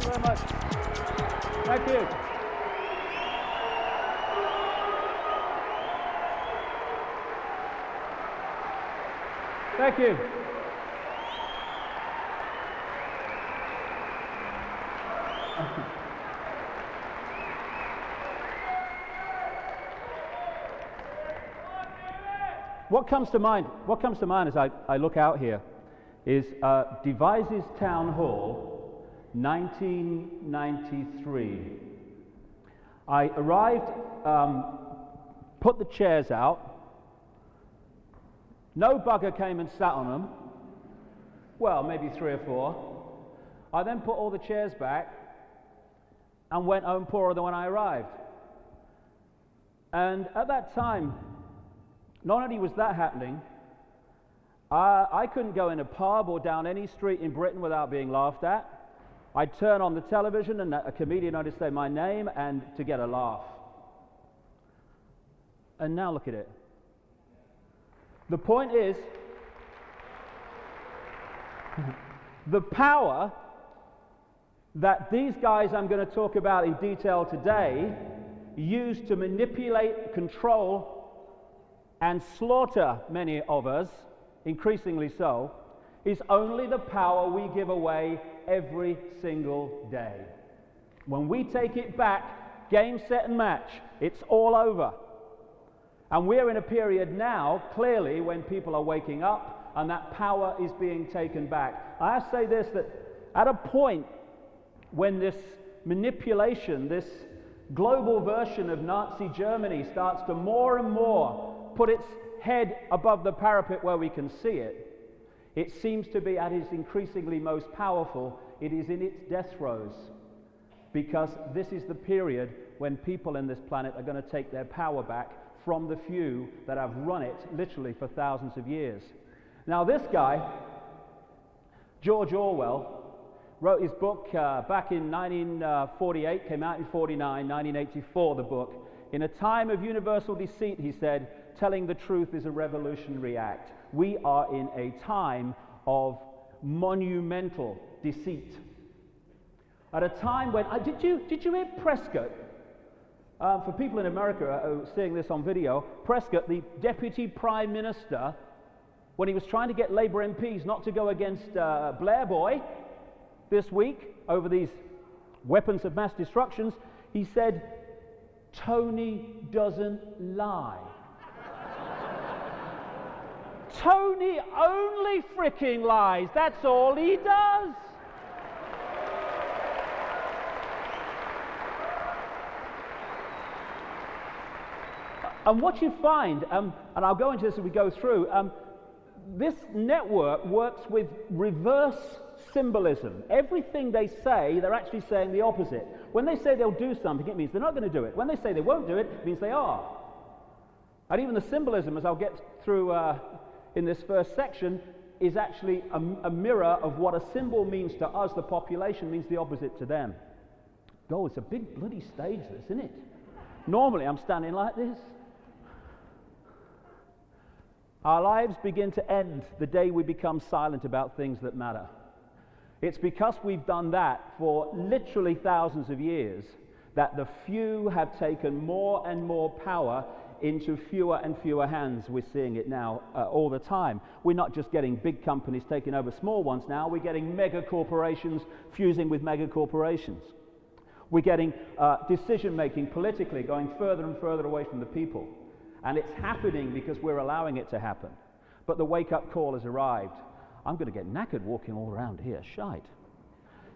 Very much. Thank you. Thank you. What comes to mind as I look out here is Devizes Town Hall, 1993. I arrived, put the chairs out. No bugger came and sat on them. Well, maybe 3 or 4. I then put all the chairs back and went home poorer than when I arrived. And at that time, not only was that happening, I couldn't go in a pub or down any street in Britain without being laughed at. I'd turn on the television and a comedian would say my name and to get a laugh. And now look at it. The point is, the power that these guys I'm going to talk about in detail today use to manipulate, control, and slaughter many of us, increasingly so, is only the power we give away every single day. When we take it back, game, set, and match, it's all over. And we're in a period now, clearly, when people are waking up and that power is being taken back. I say this, that at a point when this manipulation, this global version of Nazi Germany starts to more and more put its head above the parapet where we can see it, it seems to be at its increasingly most powerful. It is in its death throes, because this is the period when people in this planet are going to take their power back from the few that have run it literally for thousands of years. Now this guy, George Orwell, wrote his book back in 1948, came out in 49, 1984 the book. In a time of universal deceit, he said, telling the truth is a revolutionary act. We are in a time of monumental deceit. At a time when, did you hear Prescott? For people in America seeing this on video, Prescott, the Deputy Prime Minister, when he was trying to get Labour MPs not to go against Blair Boy this week over these weapons of mass destruction, he said, Tony doesn't lie. Tony only fricking lies. That's all he does. And what you find, and I'll go into this as we go through, this network works with reverse symbolism. Everything they say, they're actually saying the opposite. When they say they'll do something, it means they're not going to do it. When they say they won't do it, it means they are. And even the symbolism, as I'll get through in this first section, is actually a mirror of what a symbol means to us. The population means the opposite to them. Oh, it's a big bloody stage, this, isn't it? Normally, I'm standing like this. Our lives begin to end the day we become silent about things that matter. It's because we've done that for literally thousands of years that the few have taken more and more power into fewer and fewer hands. We're seeing it now all the time. We're not just getting big companies taking over small ones now, we're getting mega corporations fusing with mega corporations. We're getting decision-making politically going further and further away from the people. And it's happening because we're allowing it to happen. But the wake-up call has arrived. I'm going to get knackered walking all around here. Shite.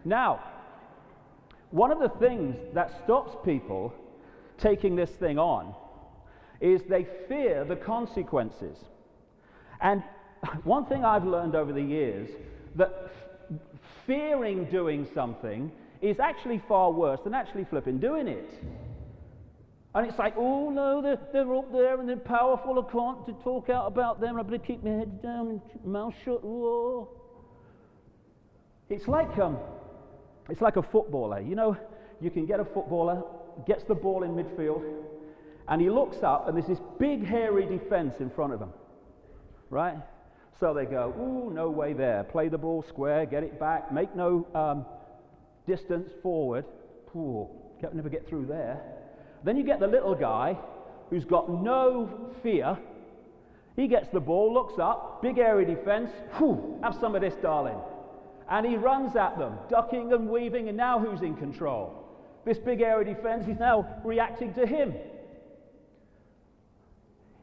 Now, one of the things that stops people taking this thing on is they fear the consequences. And one thing I've learned over the years, that fearing doing something is actually far worse than actually flipping doing it. And it's like, oh no, they're up there and they're powerful, I can't to talk out about them, I better keep my head down and keep my mouth shut. Whoa. It's like a footballer. You know, you can get a footballer, gets the ball in midfield, and he looks up and there's this big hairy defense in front of him, right? So they go, ooh, no way there, play the ball square, get it back, make no distance forward, ooh, never get through there. Then you get the little guy who's got no fear. He gets the ball, looks up, big area defense, whew, have some of this, darling. And he runs at them, ducking and weaving, and now who's in control? This big area defense is now reacting to him.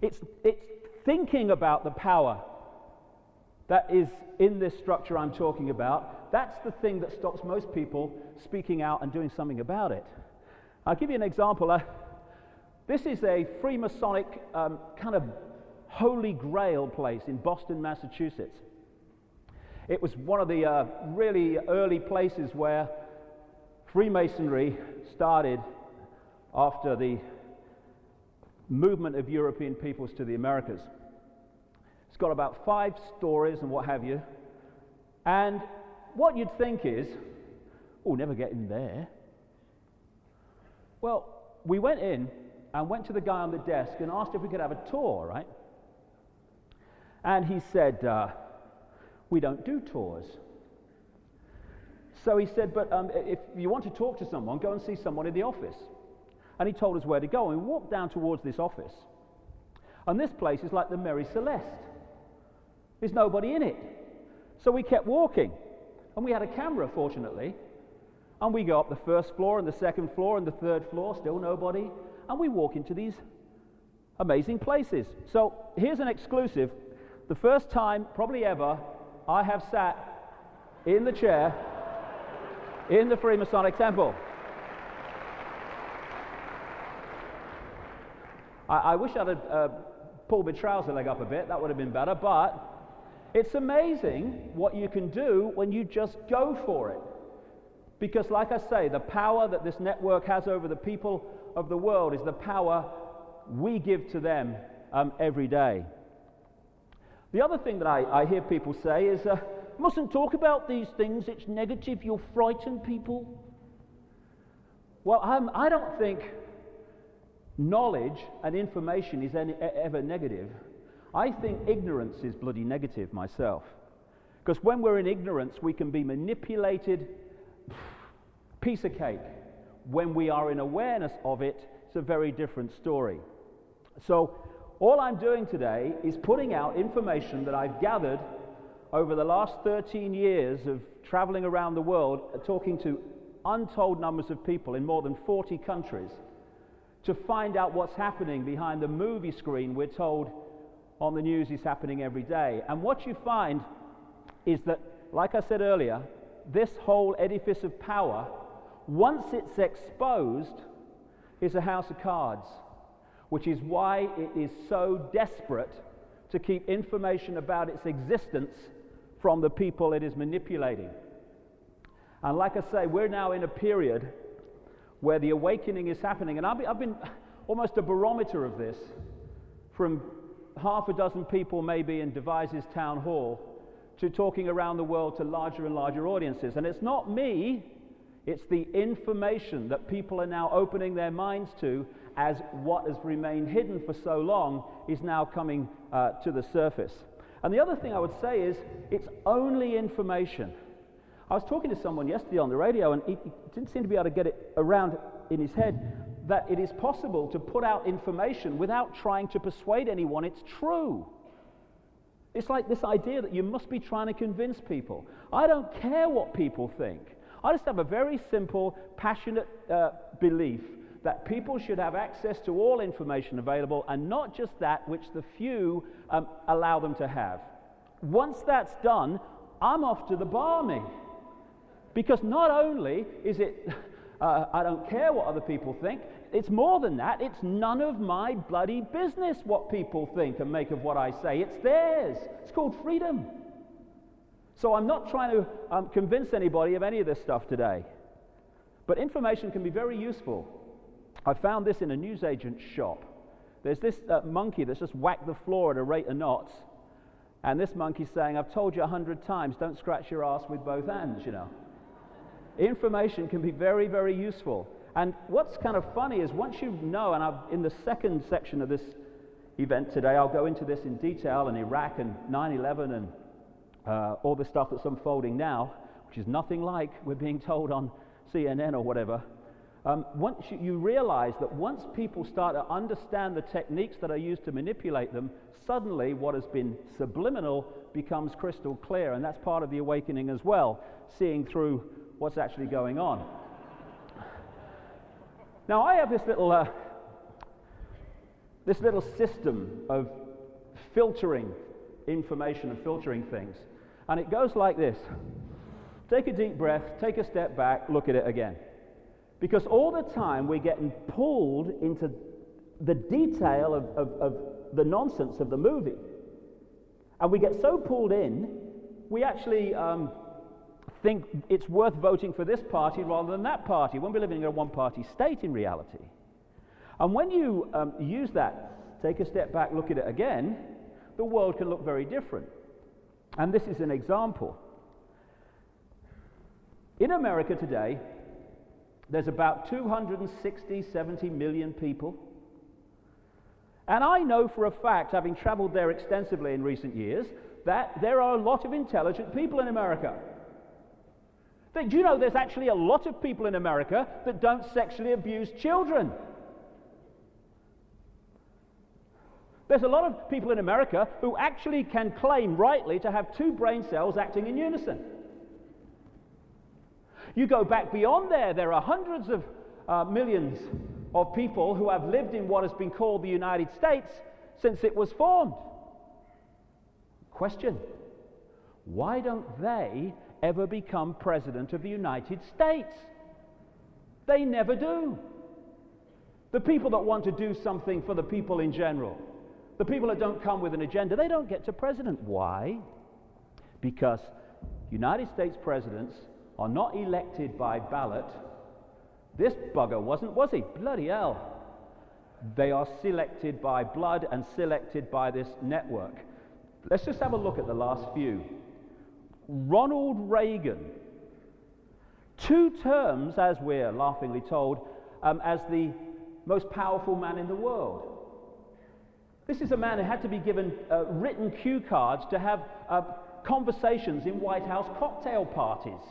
It's thinking about the power that is in this structure I'm talking about. That's the thing that stops most people speaking out and doing something about it. I'll give you an example. This is a Freemasonic kind of holy grail place in Boston, Massachusetts. It was one of the really early places where Freemasonry started after the movement of European peoples to the Americas. It's got about 5 stories and what have you. And what you'd think is, oh, never get in there. Well, we went in and went to the guy on the desk and asked if we could have a tour, right? And he said, we don't do tours. So he said, but if you want to talk to someone, go and see someone in the office. And he told us where to go. And we walked down towards this office. And this place is like the Mary Celeste. There's nobody in it. So we kept walking. And we had a camera, fortunately. And we go up the first floor and the second floor and the third floor, still nobody. And we walk into these amazing places. So here's an exclusive. The first time, probably ever, I have sat in the chair in the Freemasonic Temple. I wish I'd have pulled my trouser leg up a bit. That would have been better. But it's amazing what you can do when you just go for it. Because, like I say, the power that this network has over the people of the world is the power we give to them every day. The other thing that I hear people say is, mustn't talk about these things, it's negative, you'll frighten people. Well, I don't think knowledge and information is ever negative. I think ignorance is bloody negative myself. Because when we're in ignorance, we can be manipulated. Piece of cake. When we are in awareness of it, it's a very different story. So all I'm doing today is putting out information that I've gathered over the last 13 years of traveling around the world, talking to untold numbers of people in more than 40 countries, to find out what's happening behind the movie screen we're told on the news is happening every day. And what you find is that, like I said earlier, this whole edifice of power, once it's exposed, is a house of cards, which is why it is so desperate to keep information about its existence from the people it is manipulating. And like I say, we're now in a period where the awakening is happening, and I've been almost a barometer of this, from half a dozen people maybe in Devizes Town Hall to talking around the world to larger and larger audiences. And it's not me, it's the information that people are now opening their minds to, as what has remained hidden for so long is now coming to the surface. And the other thing I would say is, it's only information. I was talking to someone yesterday on the radio, and he didn't seem to be able to get it around in his head that it is possible to put out information without trying to persuade anyone it's true. It's like this idea that you must be trying to convince people. I don't care what people think. I just have a very simple, passionate belief that people should have access to all information available, and not just that which the few allow them to have. Once that's done, I'm off to the barmy. Because not only is it, I don't care what other people think, it's more than that. It's none of my bloody business what people think and make of what I say. It's theirs. It's called freedom. So I'm not trying to convince anybody of any of this stuff today. But information can be very useful. I found this in a newsagent's shop. There's this monkey that's just whacked the floor at a rate of knots. And this monkey's saying, I've told you 100 times, don't scratch your ass with both hands, you know. Information can be very, very useful. And what's kind of funny is once you know, and in the second section of this event today, I'll go into this in detail, and Iraq and 9/11 and all the stuff that's unfolding now, which is nothing like we're being told on CNN or whatever. Once you realize that once people start to understand the techniques that are used to manipulate them, suddenly what has been subliminal becomes crystal clear, and that's part of the awakening as well, seeing through what's actually going on. Now, I have this little system of filtering information and filtering things, and it goes like this. Take a deep breath, take a step back, look at it again. Because all the time we're getting pulled into the detail of the nonsense of the movie. And we get so pulled in, we actually think it's worth voting for this party rather than that party, when we're living in a one-party state in reality. And when you use that, take a step back, look at it again, the world can look very different. And this is an example. In America today, there's about 270 million people. And I know for a fact, having traveled there extensively in recent years, that there are a lot of intelligent people in America. Do you know there's actually a lot of people in America that don't sexually abuse children? There's a lot of people in America who actually can claim rightly to have two brain cells acting in unison. You go back beyond there are hundreds of millions of people who have lived in what has been called the United States since it was formed. Question: why don't they ever become president of the United States? They never do. The people that want to do something for the people in general, the people that don't come with an agenda, they don't get to president. Why? Because United States presidents are not elected by ballot. This bugger wasn't, was he? Bloody hell. They are selected by blood and selected by this network. Let's just have a look at the last few. Ronald Reagan, 2 terms, as we're laughingly told, as the most powerful man in the world. This is a man who had to be given written cue cards to have conversations in White House cocktail parties.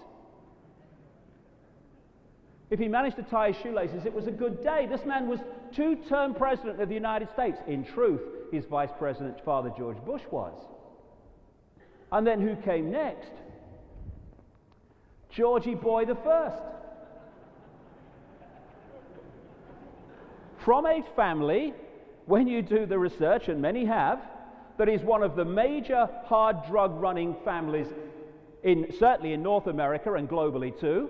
If he managed to tie his shoelaces, it was a good day. This man was 2-term president of the United States. In truth, his vice president, Father George Bush, was. And then who came next? Georgie Boy the First. From a family, when you do the research, and many have, that is one of the major hard drug running families, certainly in North America and globally too.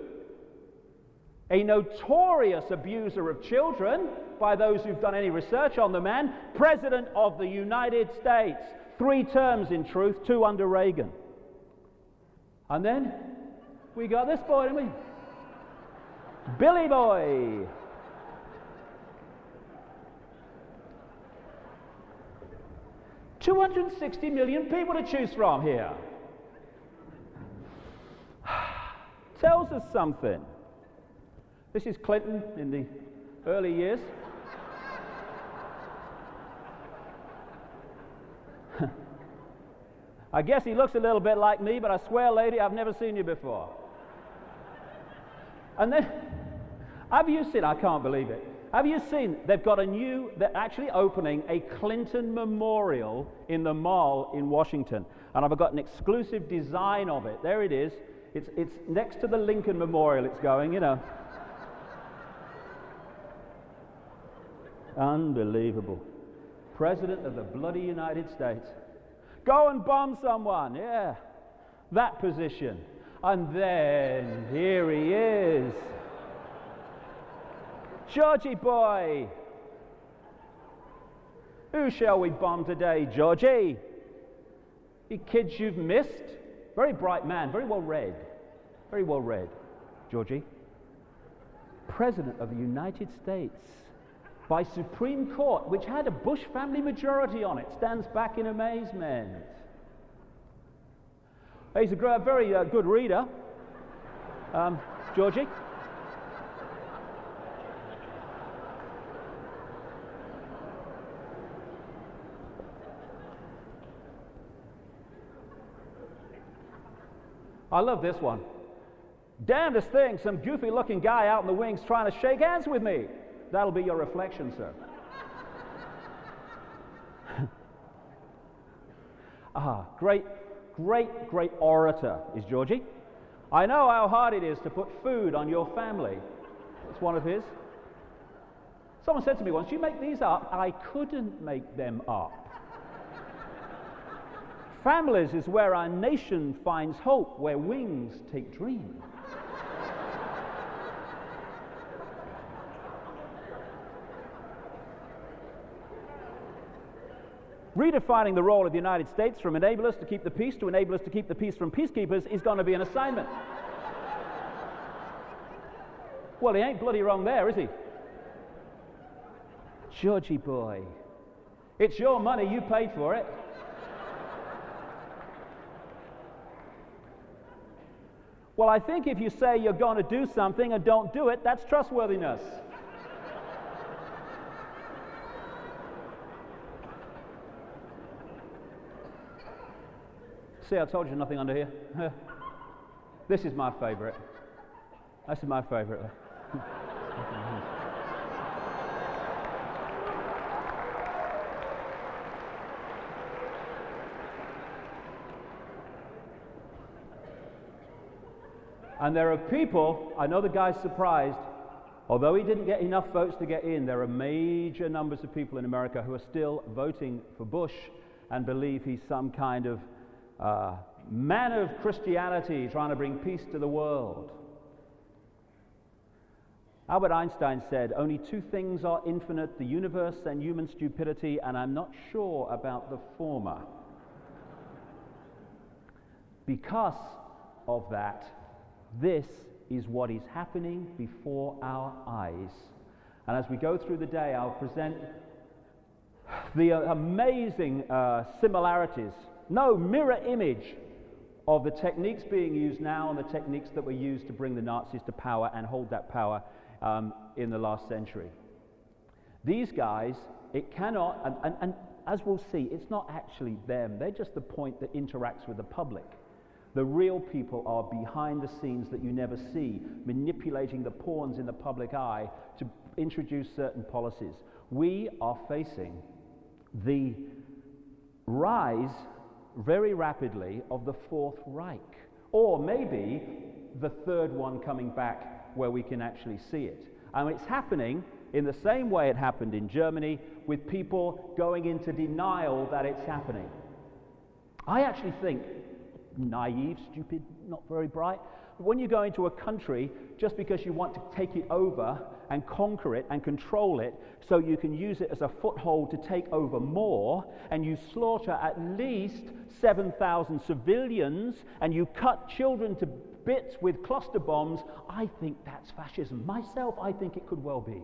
A notorious abuser of children, by those who've done any research on the man, President of the United States. 3 terms in truth, 2 under Reagan. And then we got this boy, didn't we? Billy Boy. $260 million people to choose from here. Tells us something. This is Clinton in the early years. I guess he looks a little bit like me, but I swear, lady, I've never seen you before. And then, have you seen, I can't believe it, have you seen, they're actually opening a Clinton memorial in the Mall in Washington. And I've got an exclusive design of it. There it is. It's next to the Lincoln Memorial it's going, you know. Unbelievable. President of the bloody United States. Go and bomb someone, yeah. That position. And then here he is. Georgie boy. Who shall we bomb today, Georgie? You kids you've missed? Very bright man, very well read. Very well read, Georgie. President of the United States by Supreme Court, which had a Bush family majority on it, stands back in amazement. He's a very good reader, Georgie. I love this one. Damnedest thing, some goofy looking guy out in the wings trying to shake hands with me. That'll be your reflection, sir. Great orator is Georgie. I know how hard it is to put food on your family. It's one of his. Someone said to me once, you make these up? I couldn't make them up. Families is where our nation finds hope, where wings take dream. Redefining the role of the United States from enablers to keep the peace to enablers to keep the peace from peacekeepers is going to be an assignment. Well, he ain't bloody wrong there, is he? Georgie boy, it's your money, you paid for it. Well, I think if you say you're going to do something and don't do it, that's trustworthiness. See, I told you nothing under here. This is my favorite. This is my favorite. And there are people, I know the guy's surprised, although he didn't get enough votes to get in, there are major numbers of people in America who are still voting for Bush and believe he's some kind of man of Christianity trying to bring peace to the world. Albert Einstein said, only two things are infinite, the universe and human stupidity, and I'm not sure about the former. Because of that, this is what is happening before our eyes. And as we go through the day, I'll present the amazing similarities, no mirror image of the techniques being used now and the techniques that were used to bring the Nazis to power and hold that power in the last century. These guys, it cannot, and as we'll see, it's not actually them. They're just the point that interacts with the public. The real people are behind the scenes that you never see, manipulating the pawns in the public eye to introduce certain policies. We are facing the rise very rapidly of the Fourth Reich, or maybe the third one coming back where we can actually see it. And it's happening in the same way it happened in Germany, with people going into denial that it's happening. I actually think, naive, stupid, not very bright, but when you go into a country, just because you want to take it over and conquer it and control it so you can use it as a foothold to take over more, and you slaughter at least 7,000 civilians and you cut children to bits with cluster bombs, I think that's fascism. Myself, I think it could well be.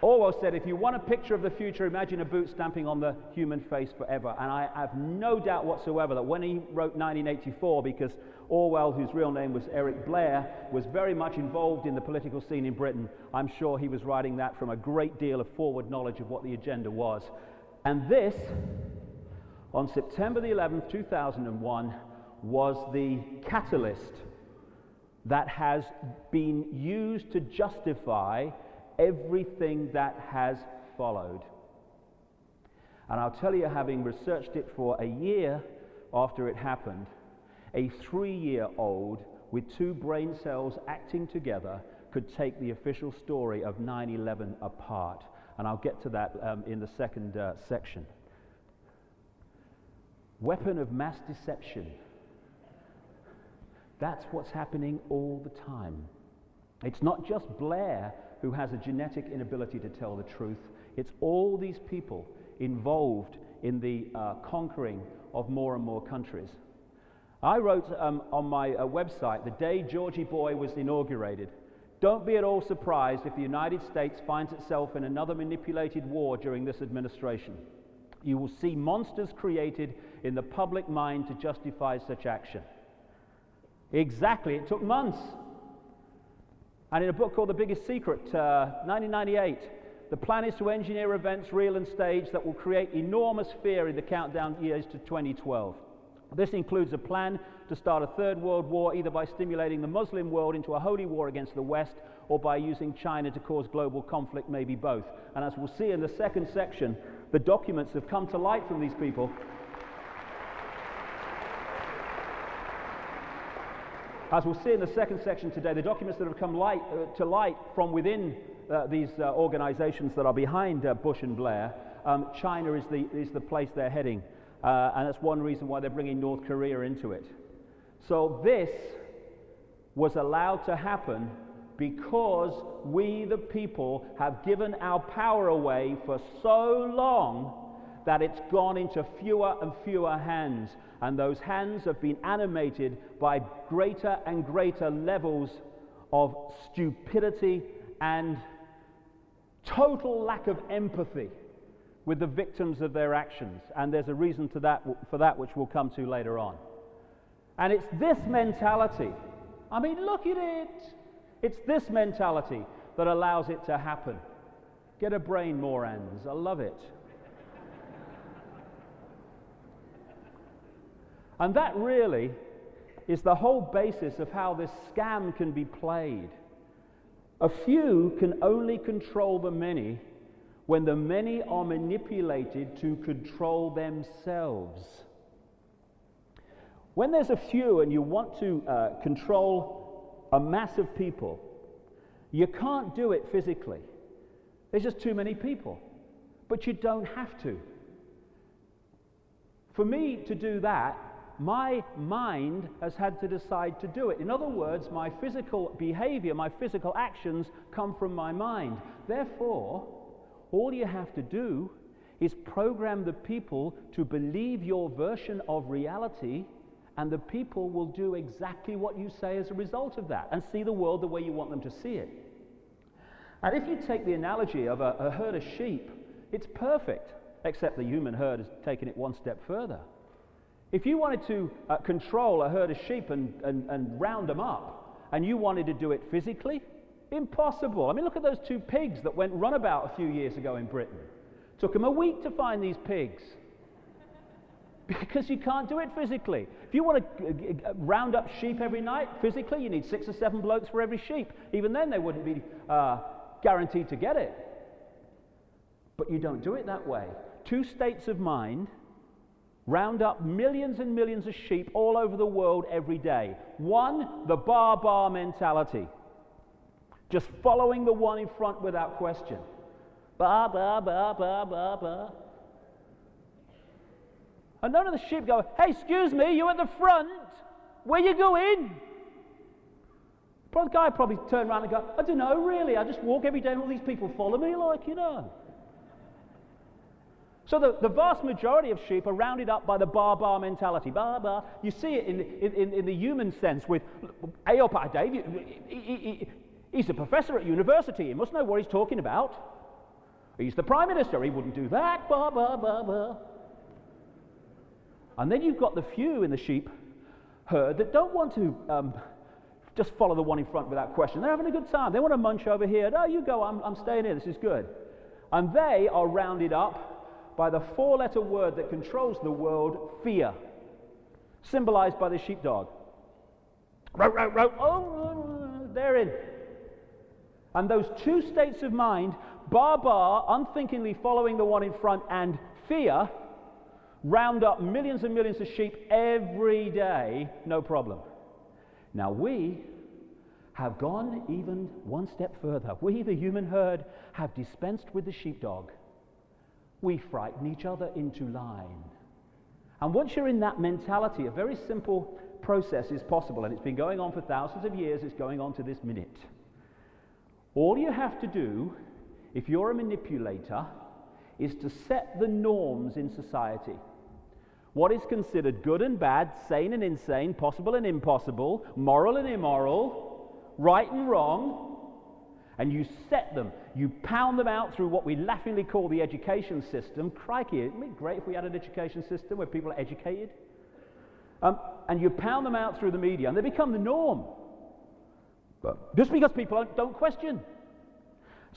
Orwell said, if you want a picture of the future, imagine a boot stamping on the human face forever. And I have no doubt whatsoever that when he wrote 1984, because Orwell, whose real name was Eric Blair, was very much involved in the political scene in Britain, I'm sure he was writing that from a great deal of forward knowledge of what the agenda was. And this, on September the 11th, 2001, was the catalyst that has been used to justify everything that has followed. And I'll tell you, having researched it for a year after it happened, a 3-year-old with 2 brain cells acting together could take the official story of 9/11 apart. And I'll get to that in the second section. Weapon of mass deception. That's what's happening all the time. It's not just Blair who has a genetic inability to tell the truth. It's all these people involved in the conquering of more and more countries. I wrote on my website the day Georgie Boy was inaugurated, don't be at all surprised if the United States finds itself in another manipulated war during this administration. You will see monsters created in the public mind to justify such action. Exactly, it took months. And in a book called The Biggest Secret, 1998, the plan is to engineer events, real and staged, that will create enormous fear in the countdown years to 2012. This includes a plan to start a third world war, either by stimulating the Muslim world into a holy war against the West, or by using China to cause global conflict, maybe both. And as we'll see in the second section, the documents have come to light from these people. As we'll see in the second section today, the documents that have come to light from within these organizations that are behind Bush and Blair, China is the place they're heading. And that's one reason why they're bringing North Korea into it. So this was allowed to happen because we, the people, have given our power away for so long that it's gone into fewer and fewer hands. And those hands have been animated by greater and greater levels of stupidity and total lack of empathy with the victims of their actions. And there's a reason for that which we'll come to later on. And it's this mentality, I mean, look at it. It's this mentality that allows it to happen. Get a brain, morons. I love it. And that really is the whole basis of how this scam can be played. A few can only control the many when the many are manipulated to control themselves. When there's a few and you want to control a mass of people, you can't do it physically. There's just too many people. But you don't have to. For me to do that, my mind has had to decide to do it. In other words, my physical behavior, my physical actions come from my mind. Therefore, all you have to do is program the people to believe your version of reality, and the people will do exactly what you say as a result of that and see the world the way you want them to see it. And if you take the analogy of a herd of sheep, it's perfect, except the human herd has taken it one step further. If you wanted to control a herd of sheep and round them up, and you wanted to do it physically, impossible. I mean, look at those 2 pigs that went runabout a few years ago in Britain. Took them a week to find these pigs. Because you can't do it physically. If you want to round up sheep every night, physically, you need 6 or 7 blokes for every sheep. Even then, they wouldn't be guaranteed to get it. But you don't do it that way. 2 states of mind round up millions and millions of sheep all over the world every day. One, the bar mentality. Just following the one in front without question. Ba, ba, ba, ba, ba, ba. And none of the sheep go, hey, excuse me, you at the front? Where you going? The guy probably turn around and go, I don't know, really. I just walk every day and all these people follow me, like, you know. So the vast majority of sheep are rounded up by the bar mentality. Bar, bar. You see it in the human sense with, hey, up, Dave, he's a professor at university. He must know what he's talking about. He's the prime minister. He wouldn't do that. Bar, bar, bar, bar. And then you've got the few in the sheep herd that don't want to just follow the one in front without question. They're having a good time. They want to munch over here. No, you go. I'm staying here. This is good. And they are rounded up by the 4-letter word that controls the world, fear, symbolized by the sheepdog. Row, row, row. Oh, they're in. And those 2 states of mind, bar, unthinkingly following the one in front, and Fear, round up millions and millions of sheep every day, no problem. Now we have gone even one step further. We, the human herd, have dispensed with the sheepdog. We frighten each other into line. And once you're in that mentality, a very simple process is possible, and it's been going on for thousands of years. It's going on to this minute. All you have to do, if you're a manipulator, is to set the norms in society. What is considered good and bad, sane and insane, possible and impossible, moral and immoral, right and wrong, and you set them. You pound them out through what we laughingly call the education system. Crikey, it'd be great if we had an education system where people are educated. And you pound them out through the media, and they become the norm. But just because people don't question.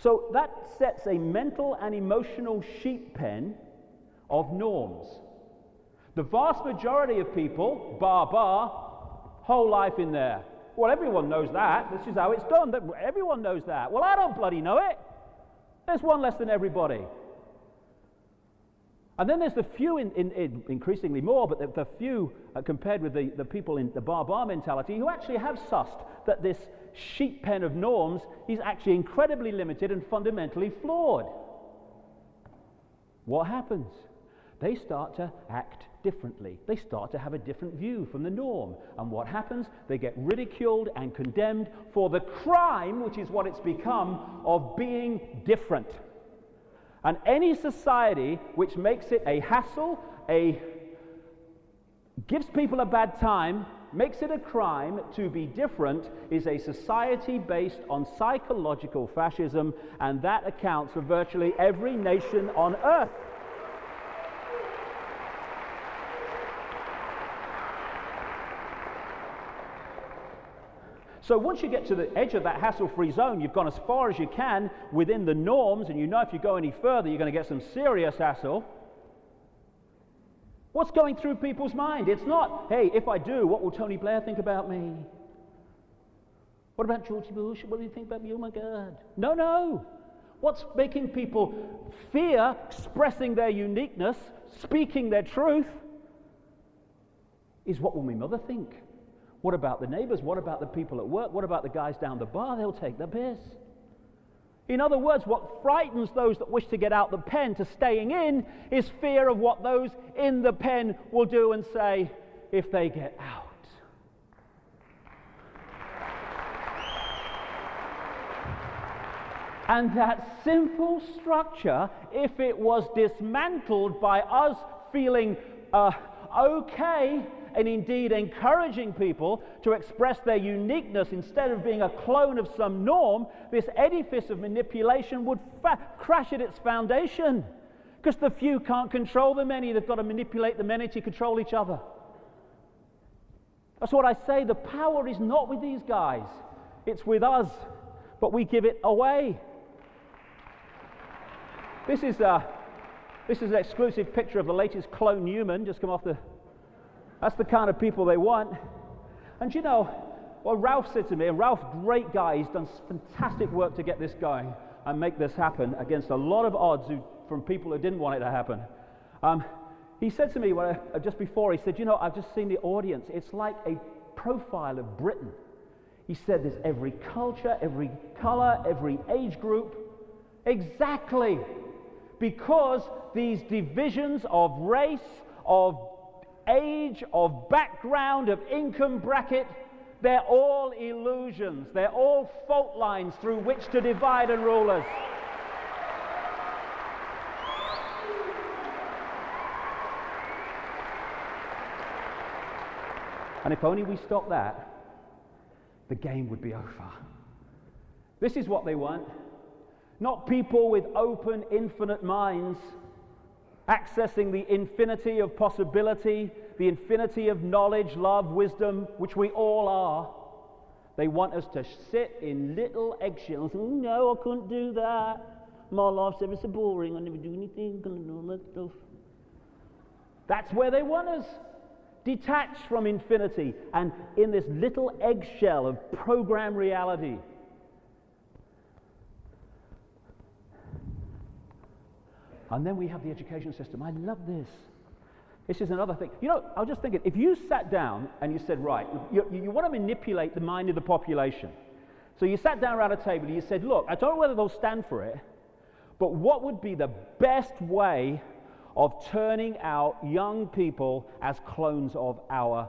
So that sets a mental and emotional sheep pen of norms. The vast majority of people, whole life in there. Well, everyone knows that. This is how it's done. Everyone knows that. Well, I don't bloody know it. There's one less than everybody. And then there's the few, increasingly more, but the few compared with the people in the bar mentality who actually have sussed that this sheep pen of norms is actually incredibly limited and fundamentally flawed. What happens? They start to act differently. They start to have a different view from the norm. And what happens? They get ridiculed and condemned for the crime, which is what it's become, of being different. And any society which makes it a hassle, gives people a bad time, makes it a crime to be different, is a society based on psychological fascism, and that accounts for virtually every nation on earth. So once you get to the edge of that hassle-free zone, you've gone as far as you can within the norms, and you know if you go any further, you're going to get some serious hassle. What's going through people's mind? It's not, hey, if I do, what will Tony Blair think about me? What about George Bush? What do you think about me? Oh my God. No. What's making people fear expressing their uniqueness, speaking their truth, is what will my mother think? What about the neighbors? What about the people at work? What about the guys down the bar? They'll take the piss. In other words, what frightens those that wish to get out the pen to staying in is fear of what those in the pen will do and say if they get out. And that simple structure, if it was dismantled by us feeling okay, and indeed encouraging people to express their uniqueness instead of being a clone of some norm, this edifice of manipulation would crash at its foundation. Because the few can't control the many, they've got to manipulate the many to control each other. That's what I say, the power is not with these guys, it's with us, but we give it away. This is an exclusive picture of the latest clone human, just come off the... That's the kind of people they want. And you know, well, Ralph said to me, and Ralph, great guy, he's done fantastic work to get this going and make this happen against a lot of odds from people who didn't want it to happen. He said to me just before, he said, you know, I've just seen the audience. It's like a profile of Britain. He said there's every culture, every color, every age group. Exactly. Because these divisions of race, of age, of background, of income bracket, they're all illusions. They're all fault lines through which to divide and rule us. And if only we stop that, the game would be over. This is what they want. Not people with open, infinite minds, accessing the infinity of possibility, the infinity of knowledge, love, wisdom, which we all are. They want us to sit in little eggshells. Oh, no, I couldn't do that. My life's ever so boring. I never do anything. I do all that stuff. That's where they want us. Detached from infinity and in this little eggshell of program reality. And then we have the education system. I love this. This is another thing. You know, I was just thinking, if you sat down and you said, right, you want to manipulate the mind of the population. So you sat down around a table and you said, look, I don't know whether they'll stand for it, but what would be the best way of turning out young people as clones of our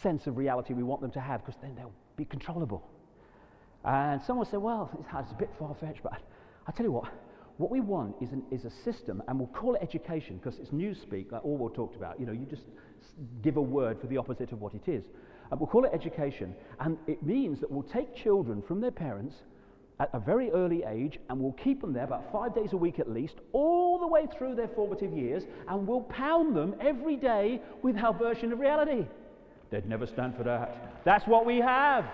sense of reality we want them to have, because then they'll be controllable. And someone said, well, it's a bit far-fetched, but I'll tell you what we want is a system, and we'll call it education, because it's newspeak, like Orwell talked about. You know, you just give a word for the opposite of what it is. We'll call it education, and it means that we'll take children from their parents at a very early age, and we'll keep them there about 5 days a week at least, all the way through their formative years, and we'll pound them every day with our version of reality. They'd never stand for that. That's what we have.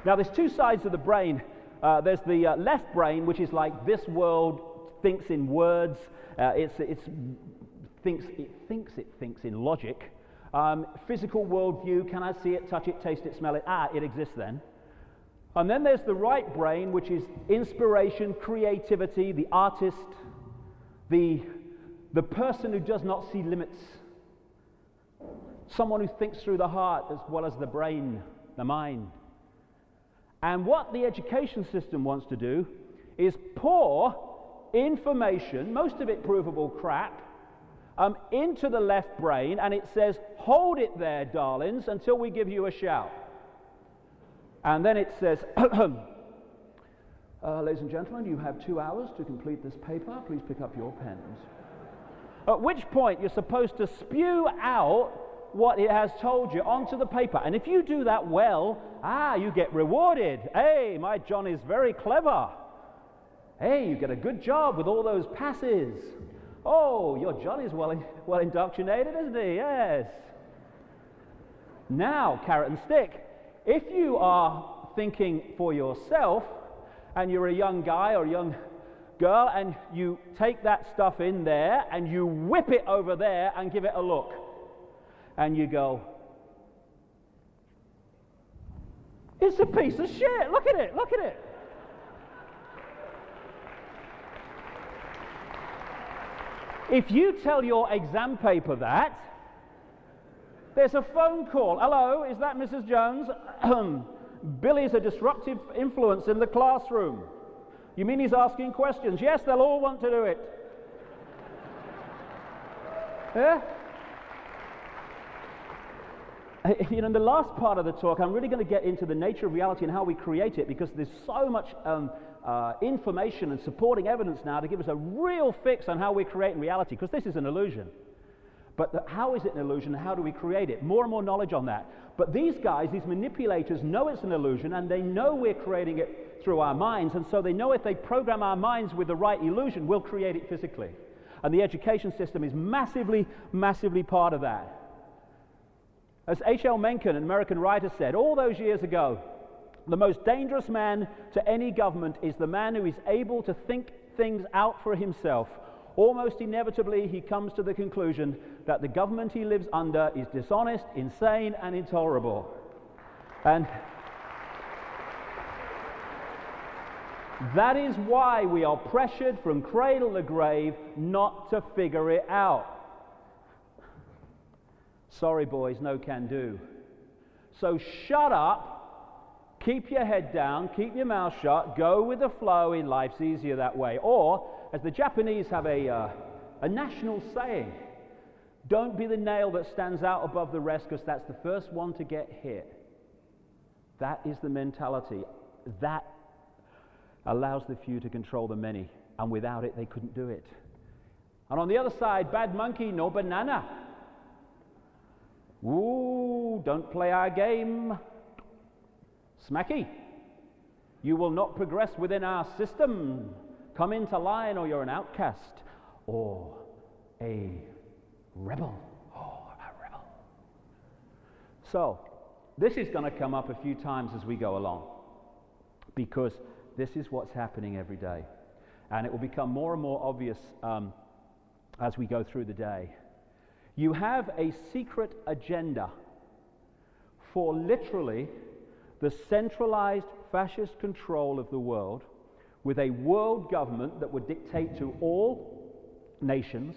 Now, there's two sides of the brain. There's the left brain, which is like this world thinks in words. It thinks in logic. Physical worldview, can I see it, touch it, taste it, smell it? It exists then. And then there's the right brain, which is inspiration, creativity, the artist, the person who does not see limits. Someone who thinks through the heart as well as the brain, the mind. And what the education system wants to do is pour information, most of it provable crap, into the left brain, and it says, hold it there, darlings, until we give you a shout. And then it says, ladies and gentlemen, you have 2 hours to complete this paper. Please pick up your pens. At which point you're supposed to spew out what it has told you onto the paper. And if you do that well, you get rewarded. Hey, my John is very clever. Hey, you get a good job with all those passes. Oh, your John is well indoctrinated, isn't he? Yes. Now, carrot and stick. If you are thinking for yourself, and you're a young guy or a young girl, and you take that stuff in there, and you whip it over there and give it a look, and you go, it's a piece of shit, look at it, look at it. If you tell your exam paper that, there's a phone call. Hello, is that Mrs. Jones? Billy's a disruptive influence in the classroom. You mean he's asking questions? Yes, they'll all want to do it. Yeah? You know, in the last part of the talk, I'm really going to get into the nature of reality and how we create it, because there's so much information and supporting evidence now to give us a real fix on how we're creating reality, because this is an illusion. But how is it an illusion, and how do we create it? More and more knowledge on that. But these guys, these manipulators, know it's an illusion, and they know we're creating it through our minds, and so they know if they program our minds with the right illusion, we'll create it physically. And the education system is massively, massively part of that. As H.L. Mencken, an American writer, said all those years ago, the most dangerous man to any government is the man who is able to think things out for himself. Almost inevitably, he comes to the conclusion that the government he lives under is dishonest, insane, and intolerable. And that is why we are pressured from cradle to grave not to figure it out. Sorry, boys, no can do. So shut up, keep your head down, keep your mouth shut, go with the flow. In life's easier that way. Or, as the Japanese have a national saying, don't be the nail that stands out above the rest, because that's the first one to get hit. That is the mentality. That allows the few to control the many, and without it they couldn't do it. And on the other side, bad monkey, no banana. Ooh, don't play our game. Smacky. You will not progress within our system. Come into line, or you're an outcast, or a rebel. Oh, a rebel. So, this is going to come up a few times as we go along, because this is what's happening every day. And it will become more and more obvious as we go through the day. You have a secret agenda for literally the centralized fascist control of the world, with a world government that would dictate to all nations,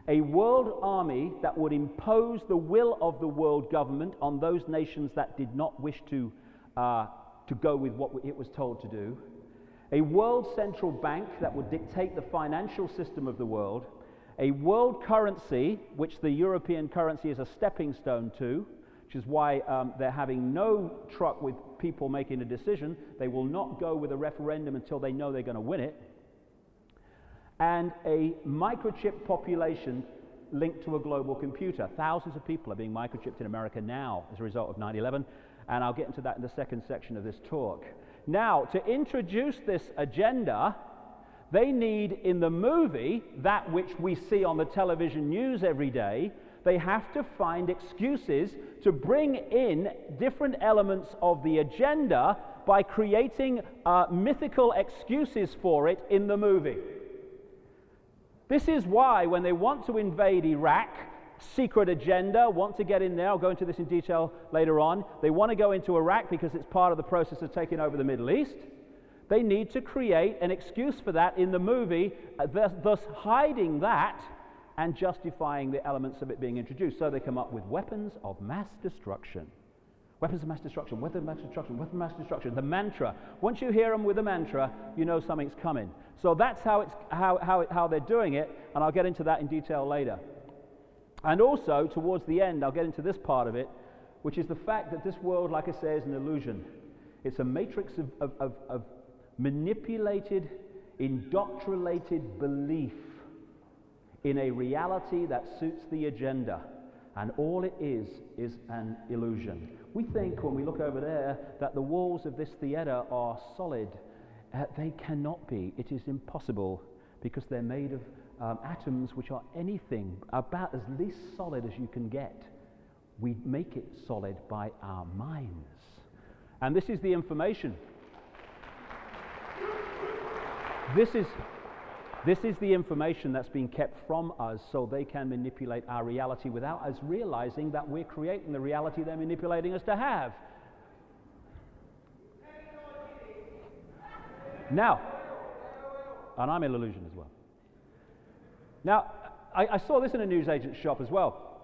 a world army that would impose the will of the world government on those nations that did not wish to go with what it was told to do, a world central bank that would dictate the financial system of the world, a world currency, which the European currency is a stepping stone to, which is why they're having no truck with people making a decision. They will not go with a referendum until they know they're going to win it. And a microchip population linked to a global computer. Thousands of people are being microchipped in America now as a result of 9/11, and I'll get into that in the second section of this talk. Now, to introduce this agenda, they need in the movie, that which we see on the television news every day, they have to find excuses to bring in different elements of the agenda by creating mythical excuses for it in the movie. This is why when they want to invade Iraq, secret agenda, want to get in there, I'll go into this in detail later on, they want to go into Iraq because it's part of the process of taking over the Middle East. They need to create an excuse for that in the movie, thus hiding that and justifying the elements of it being introduced. So they come up with weapons of mass destruction. Weapons of mass destruction, weapons of mass destruction, weapons of mass destruction. The mantra. Once you hear them with the mantra, you know something's coming. So that's how they're doing it, and I'll get into that in detail later. And also, towards the end, I'll get into this part of it, which is the fact that this world, like I say, is an illusion. It's a matrix of manipulated, indoctrinated belief in a reality that suits the agenda, and all it is an illusion. We think when we look over there that the walls of this theater are solid. They cannot be. It is impossible, because they're made of atoms which are anything about as least solid as you can get. We make it solid by our minds. And this is the information. This is the information that's being kept from us so they can manipulate our reality without us realizing that we're creating the reality they're manipulating us to have. Now, and I'm an illusion as well. Now, I saw this in a newsagent's shop as well.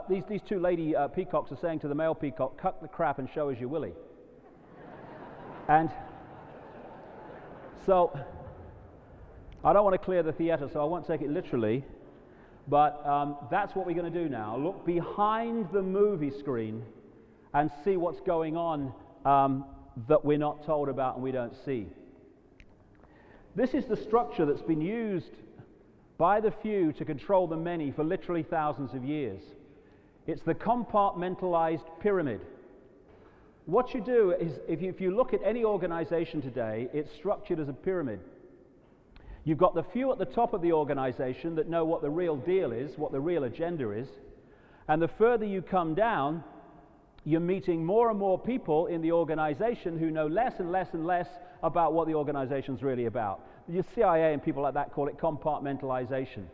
These two lady peacocks are saying to the male peacock, "Cut the crap and show us your willy." And so, I don't want to clear the theater, so I won't take it literally, but that's what we're going to do now. Look behind the movie screen and see what's going on that we're not told about and we don't see. This is the structure that's been used by the few to control the many for literally thousands of years. It's the compartmentalized pyramid. What you do is, if you look at any organization today, it's structured as a pyramid. You've got the few at the top of the organization that know what the real deal is, what the real agenda is, and the further you come down, you're meeting more and more people in the organization who know less and less and less about what the organization's really about. The CIA and people like that call it compartmentalization.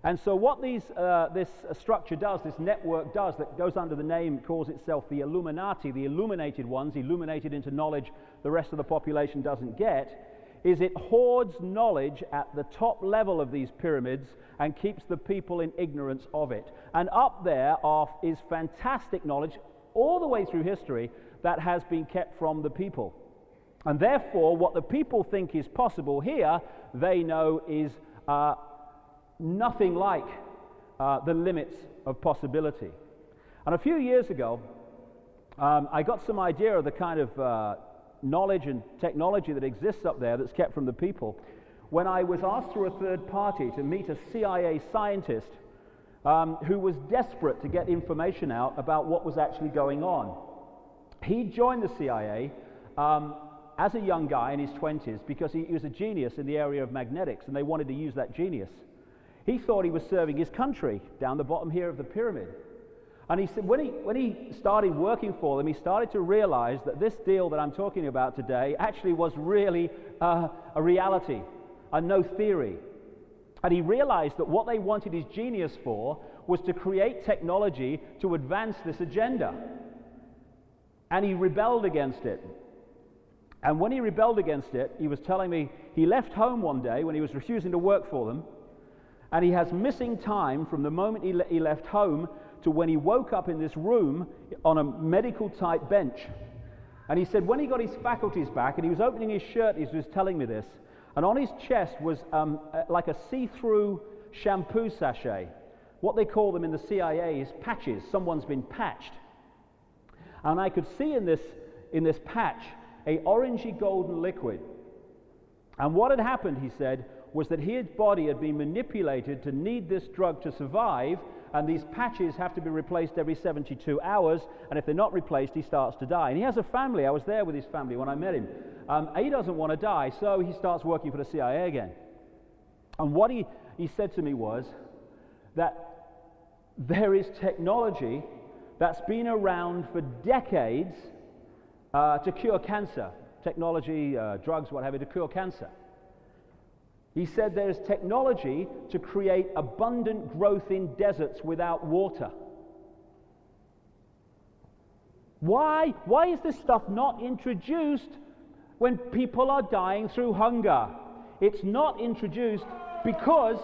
And so what this structure does, this network does, that goes under the name, calls itself the Illuminati, the illuminated ones, illuminated into knowledge the rest of the population doesn't get, is it hoards knowledge at the top level of these pyramids and keeps the people in ignorance of it. And up there is fantastic knowledge all the way through history that has been kept from the people. And therefore, what the people think is possible here, they know is nothing like the limits of possibility. And a few years ago, I got some idea of the kind of knowledge and technology that exists up there that's kept from the people when I was asked through a third party to meet a CIA scientist who was desperate to get information out about what was actually going on. He joined the CIA as a young guy in his 20s because he was a genius in the area of magnetics, and they wanted to use that genius. He thought he was serving his country down the bottom here of the pyramid. And he said when he started working for them, he started to realize that this deal that I'm talking about today actually was really a reality and no theory. And he realized that what they wanted his genius for was to create technology to advance this agenda. And he rebelled against it. And when he rebelled against it, he was telling me he left home one day when he was refusing to work for them, and he has missing time from the moment he left home to when he woke up in this room on a medical type bench. And he said when he got his faculties back and he was opening his shirt, he was telling me this, and on his chest was like a see-through shampoo sachet. What they call them in the CIA is patches. Someone's been patched. And I could see in this patch a orangey golden liquid. And what had happened, he said, was that his body had been manipulated to need this drug to survive, and these patches have to be replaced every 72 hours, and if they're not replaced, he starts to die. And he has a family. I was there with his family when I met him. He doesn't want to die, so he starts working for the CIA again. And what he said to me was that there is technology that's been around for decades to cure cancer. Technology, drugs, what have you, to cure cancer. He said there's technology to create abundant growth in deserts without water. Why is this stuff not introduced when people are dying through hunger? It's not introduced because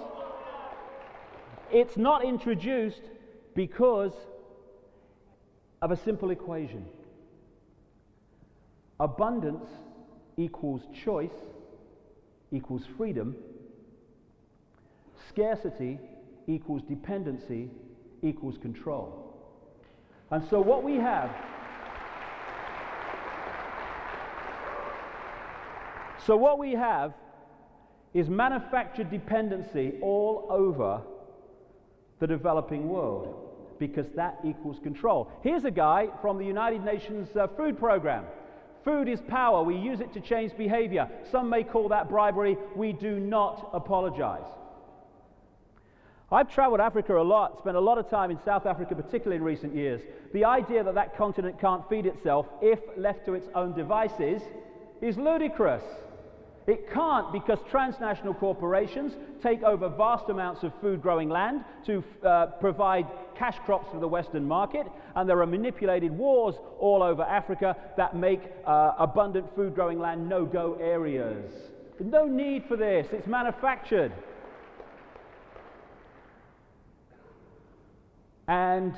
of a simple equation. Abundance equals choice equals freedom. Scarcity equals dependency equals control. And so what we have is manufactured dependency all over the developing world, because that equals control. Here's a guy from the United Nations food program. Food is power. We use it to change behavior. Some may call that bribery. We do not apologize. I've traveled Africa a lot, spent a lot of time in South Africa, particularly in recent years. The idea that that continent can't feed itself if left to its own devices is ludicrous. It can't, because transnational corporations take over vast amounts of food-growing land to provide cash crops for the Western market, and there are manipulated wars all over Africa that make abundant food-growing land no-go areas. There's no need for this. It's manufactured. And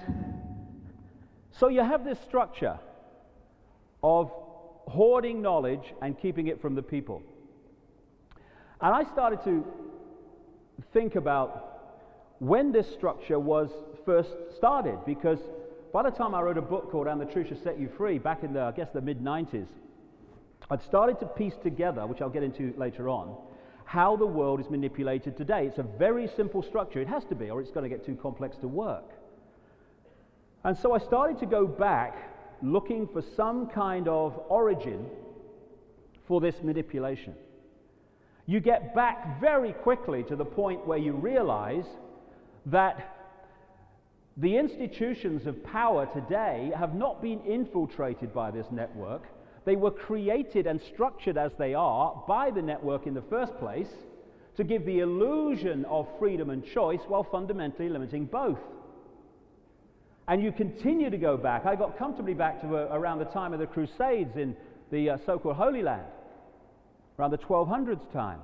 so you have this structure of hoarding knowledge and keeping it from the people. And I started to think about when this structure was first started, because by the time I wrote a book called And the Truth Shall Set You Free, back in the mid-90s, I'd started to piece together, which I'll get into later on, how the world is manipulated today. It's a very simple structure. It has to be, or it's going to get too complex to work. And so I started to go back looking for some kind of origin for this manipulation. You get back very quickly to the point where you realize that the institutions of power today have not been infiltrated by this network. They were created and structured as they are by the network in the first place to give the illusion of freedom and choice while fundamentally limiting both. And you continue to go back. I got comfortably back to around the time of the Crusades in the so-called Holy Land, around the 1200s time,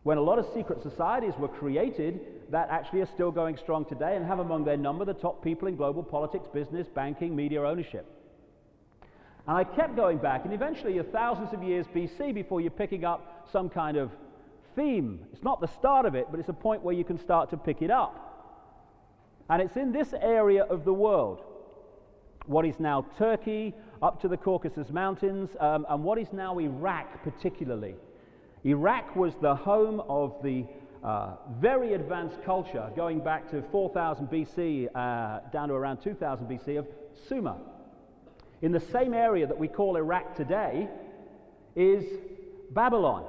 when a lot of secret societies were created that actually are still going strong today and have among their number the top people in global politics, business, banking, media ownership. And I kept going back, and eventually you're thousands of years BC before you're picking up some kind of theme. It's not the start of it, but it's a point where you can start to pick it up. And it's in this area of the world, what is now Turkey, up to the Caucasus Mountains, and what is now Iraq particularly. Iraq was the home of the very advanced culture, going back to 4000 BC down to around 2000 BC, of Sumer. In the same area that we call Iraq today is Babylon.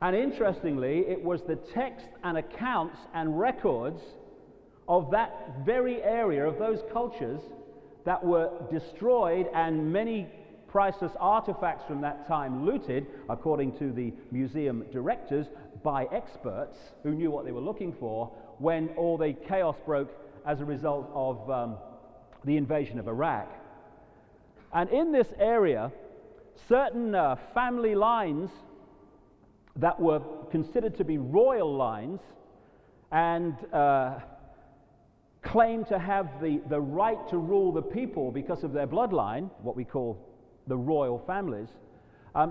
And interestingly, it was the text and accounts and records of that very area, of those cultures, that were destroyed, and many priceless artifacts from that time looted, according to the museum directors, by experts who knew what they were looking for, when all the chaos broke as a result of the invasion of Iraq. And in this area, certain family lines that were considered to be royal lines and claimed to have the right to rule the people because of their bloodline, what we call the royal families,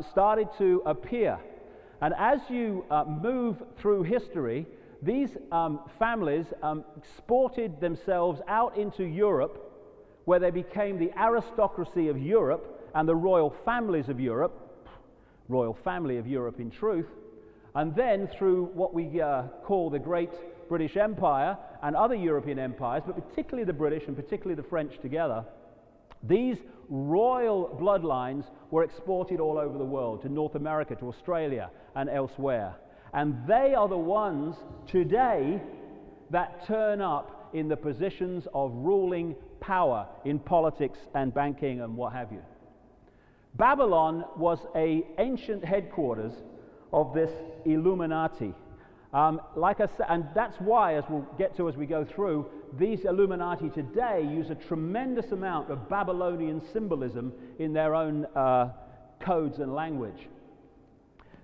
started to appear. And as you move through history, these families exported themselves out into Europe, where they became the aristocracy of Europe and the royal families of Europe, royal family of Europe in truth. And then through what we call the Great British Empire and other European empires, but particularly the British and particularly the French together, these royal bloodlines were exported all over the world, to North America, to Australia and elsewhere. And they are the ones today that turn up in the positions of ruling power in politics and banking and what have you. Babylon was an ancient headquarters of this Illuminati. Like I said, and that's why, as we'll get to as we go through, these Illuminati today use a tremendous amount of Babylonian symbolism in their own codes and language.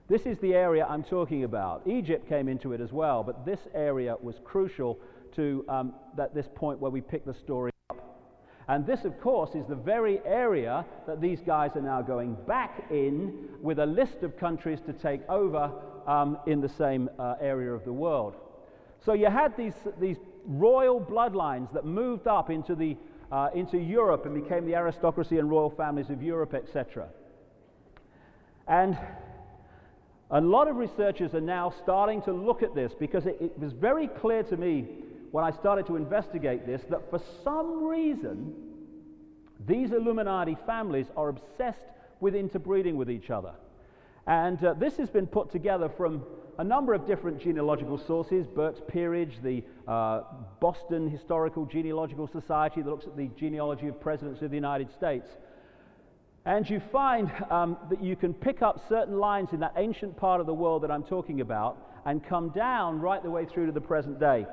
This is the area I'm talking about. Egypt came into it as well, but this area was crucial to this point where we pick the story up. And this, of course, is the very area that these guys are now going back in with a list of countries to take over in the same area of the world. So you had these royal bloodlines that moved up into Europe and became the aristocracy and royal families of Europe, etc. And a lot of researchers are now starting to look at this, because it was very clear to me when I started to investigate this that for some reason these Illuminati families are obsessed with interbreeding with each other. And this has been put together from a number of different genealogical sources: Burke's Peerage, the Boston Historical Genealogical Society that looks at the genealogy of presidents of the United States. And you find that you can pick up certain lines in that ancient part of the world that I'm talking about and come down right the way through to the present day.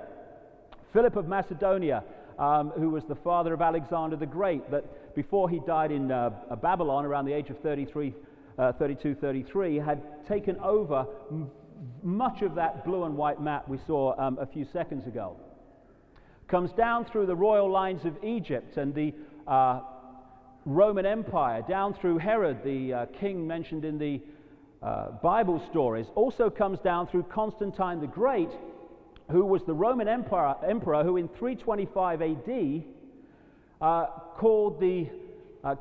Philip of Macedonia, who was the father of Alexander the Great, but before he died in Babylon around the age of 32, 33, had taken over much of that blue and white map we saw a few seconds ago. Comes down through the royal lines of Egypt and the Roman Empire, down through Herod, the king mentioned in the Bible stories. Also comes down through Constantine the Great, who was the Roman emperor who in 325 AD called the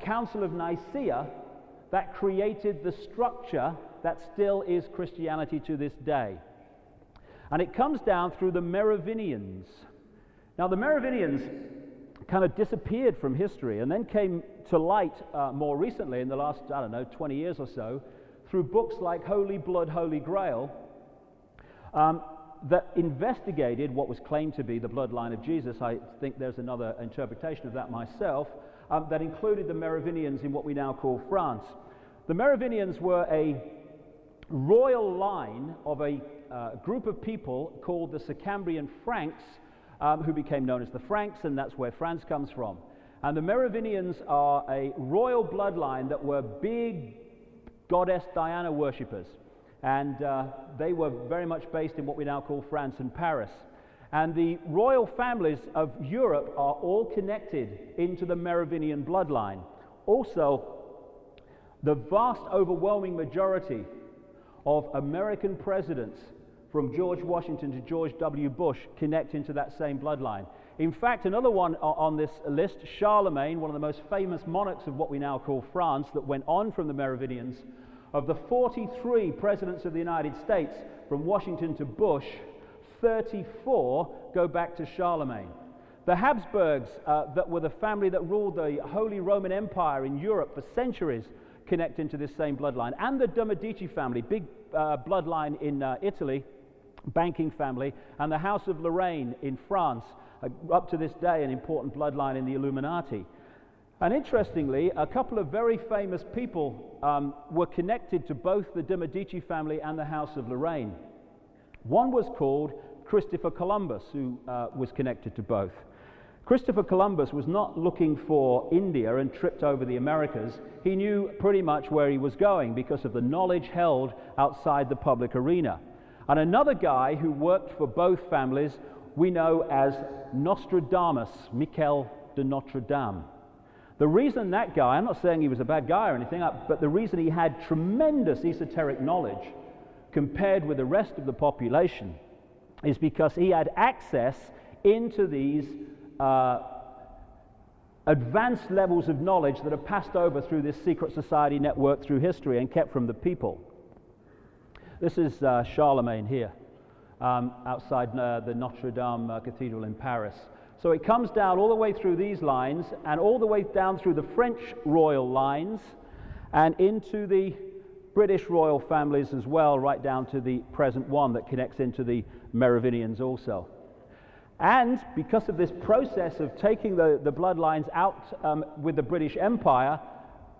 Council of Nicaea that created the structure that still is Christianity to this day. And it comes down through the Merovingians. Now the Merovingians kind of disappeared from history and then came to light more recently in the last, 20 years or so, through books like Holy Blood, Holy Grail, that investigated what was claimed to be the bloodline of Jesus. I think there's another interpretation of that myself, that included the Merovingians in what we now call France. The Merovingians were a royal line of a group of people called the Sicambrian Franks, who became known as the Franks, and that's where France comes from. And the Merovingians are a royal bloodline that were big goddess Diana worshippers. And they were very much based in what we now call France and Paris. And the royal families of Europe are all connected into the Merovingian bloodline. Also, the vast overwhelming majority of American presidents from George Washington to George W. Bush connect into that same bloodline. In fact, another one on this list, Charlemagne, one of the most famous monarchs of what we now call France, that went on from the Merovingians. Of the 43 presidents of the United States, from Washington to Bush, 34 go back to Charlemagne. The Habsburgs, that were the family that ruled the Holy Roman Empire in Europe for centuries, connect into this same bloodline. And the de' Medici family, big bloodline in Italy, banking family, and the House of Lorraine in France, up to this day an important bloodline in the Illuminati. And interestingly, a couple of very famous people were connected to both the de' Medici family and the House of Lorraine. One was called Christopher Columbus, who was connected to both. Christopher Columbus was not looking for India and tripped over the Americas. He knew pretty much where he was going because of the knowledge held outside the public arena. And another guy who worked for both families we know as Nostradamus, Michel de Notre Dame. The reason that guy, I'm not saying he was a bad guy or anything, but the reason he had tremendous esoteric knowledge compared with the rest of the population is because he had access into these advanced levels of knowledge that are passed over through this secret society network through history and kept from the people. This is Charlemagne here, outside the Notre Dame Cathedral in Paris. So it comes down all the way through these lines and all the way down through the French royal lines and into the British royal families as well, right down to the present one that connects into the Merovingians also. And because of this process of taking the bloodlines out with the British Empire,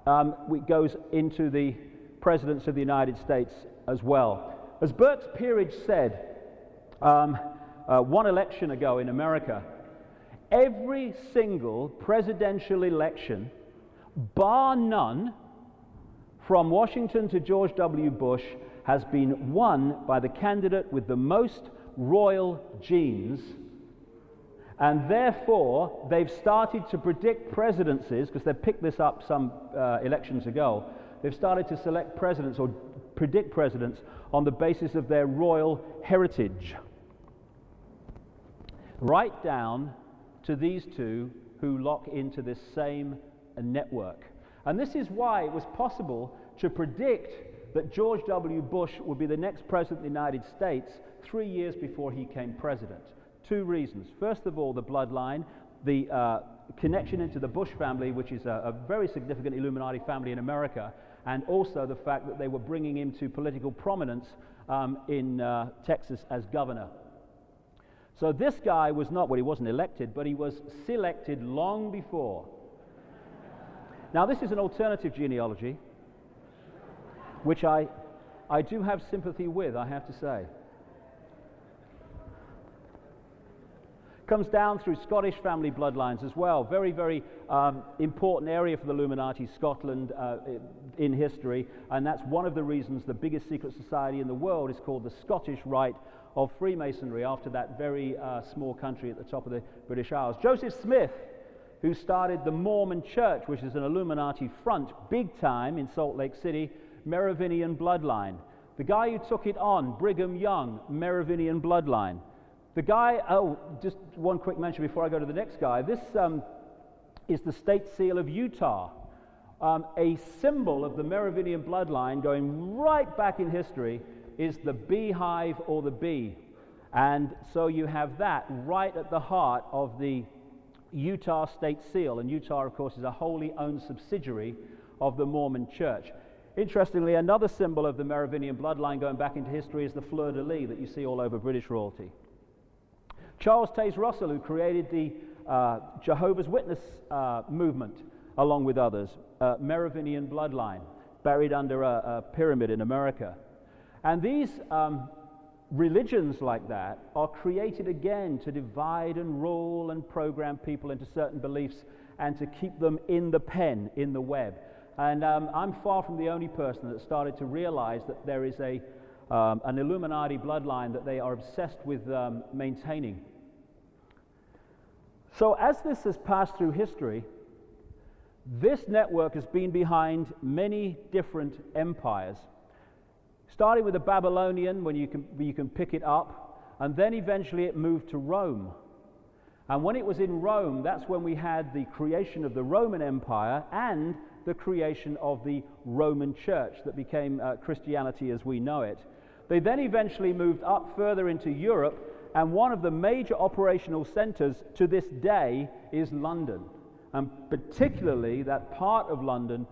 it goes into the presidents of the United States as well. As Burke's Peerage said one election ago in America, every single presidential election, bar none, from Washington to George W. Bush, has been won by the candidate with the most royal genes. And therefore, they've started to predict presidencies, because they picked this up some elections ago. They've started to select presidents or predict presidents on the basis of their royal heritage. Right down to these two who lock into this same network. And this is why it was possible to predict that George W. Bush would be the next president of the United States 3 years before he became president. Two reasons. First of all, the bloodline, the connection into the Bush family, which is a very significant Illuminati family in America, and also the fact that they were bringing him to political prominence in Texas as governor. So this guy was not, well, he wasn't elected, but he was selected long before. Now, this is an alternative genealogy, which I do have sympathy with, I have to say. Comes down through Scottish family bloodlines as well. Very, very important area for the Illuminati, Scotland, in history, and that's one of the reasons the biggest secret society in the world is called the Scottish Rite of Freemasonry, after that very small country at the top of the British Isles. Joseph Smith, who started the Mormon Church, which is an Illuminati front, big time in Salt Lake City, Merovingian bloodline. The guy who took it on, Brigham Young, Merovingian bloodline. The guy, just one quick mention before I go to the next guy. This is the state seal of Utah, a symbol of the Merovingian bloodline going right back in history is the beehive or the bee. And so you have that right at the heart of the Utah state seal. And Utah, of course, is a wholly owned subsidiary of the Mormon Church. Interestingly, another symbol of the Merovingian bloodline going back into history is the fleur-de-lis that you see all over British royalty. Charles Taze Russell, who created the Jehovah's Witness movement, along with others, Merovingian bloodline, buried under a pyramid in America. And these religions like that are created again to divide and rule and program people into certain beliefs and to keep them in the pen, in the web. And I'm far from the only person that started to realize that there is an Illuminati bloodline that they are obsessed with maintaining. So as this has passed through history, this network has been behind many different empires. Starting with the Babylonian, when you can pick it up, and then eventually it moved to Rome. And when it was in Rome, that's when we had the creation of the Roman Empire and the creation of the Roman Church that became Christianity as we know it. They then eventually moved up further into Europe, and one of the major operational centers to this day is London, and particularly that part of London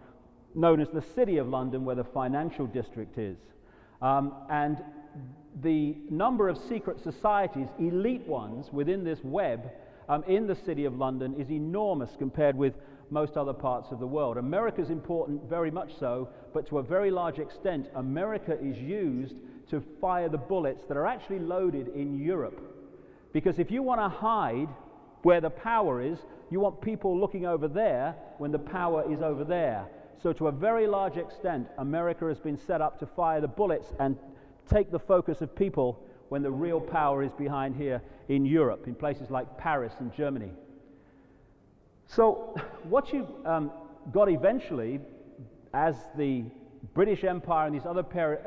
known as the City of London, where the financial district is. And the number of secret societies, elite ones, within this web in the City of London is enormous compared with most other parts of the world. America is important, very much so, but to a very large extent, America is used to fire the bullets that are actually loaded in Europe. Because if you want to hide where the power is. You want people looking over there when the power is over there. So to a very large extent, America has been set up to fire the bullets and take the focus of people when the real power is behind here in Europe, in places like Paris and Germany. So what you got eventually, as the British Empire and these other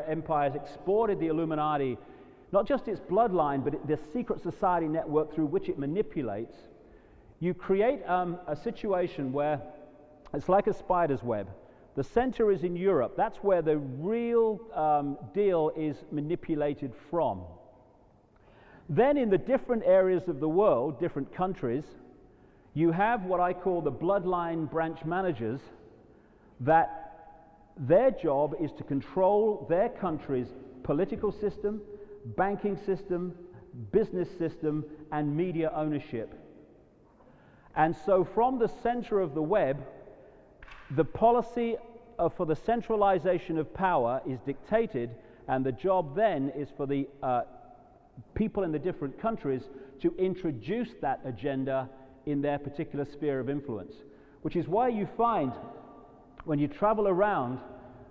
empires exported the Illuminati, not just its bloodline, but the secret society network through which it manipulates, you create a situation where it's like a spider's web. The center is in Europe. That's where the real deal is manipulated from. Then in the different areas of the world, different countries, you have what I call the bloodline branch managers, that their job is to control their country's political system, banking system, business system, and media ownership. And so from the center of the web, the policy for the centralization of power is dictated, and the job then is for the people in the different countries to introduce that agenda in their particular sphere of influence. Which is why you find, when you travel around,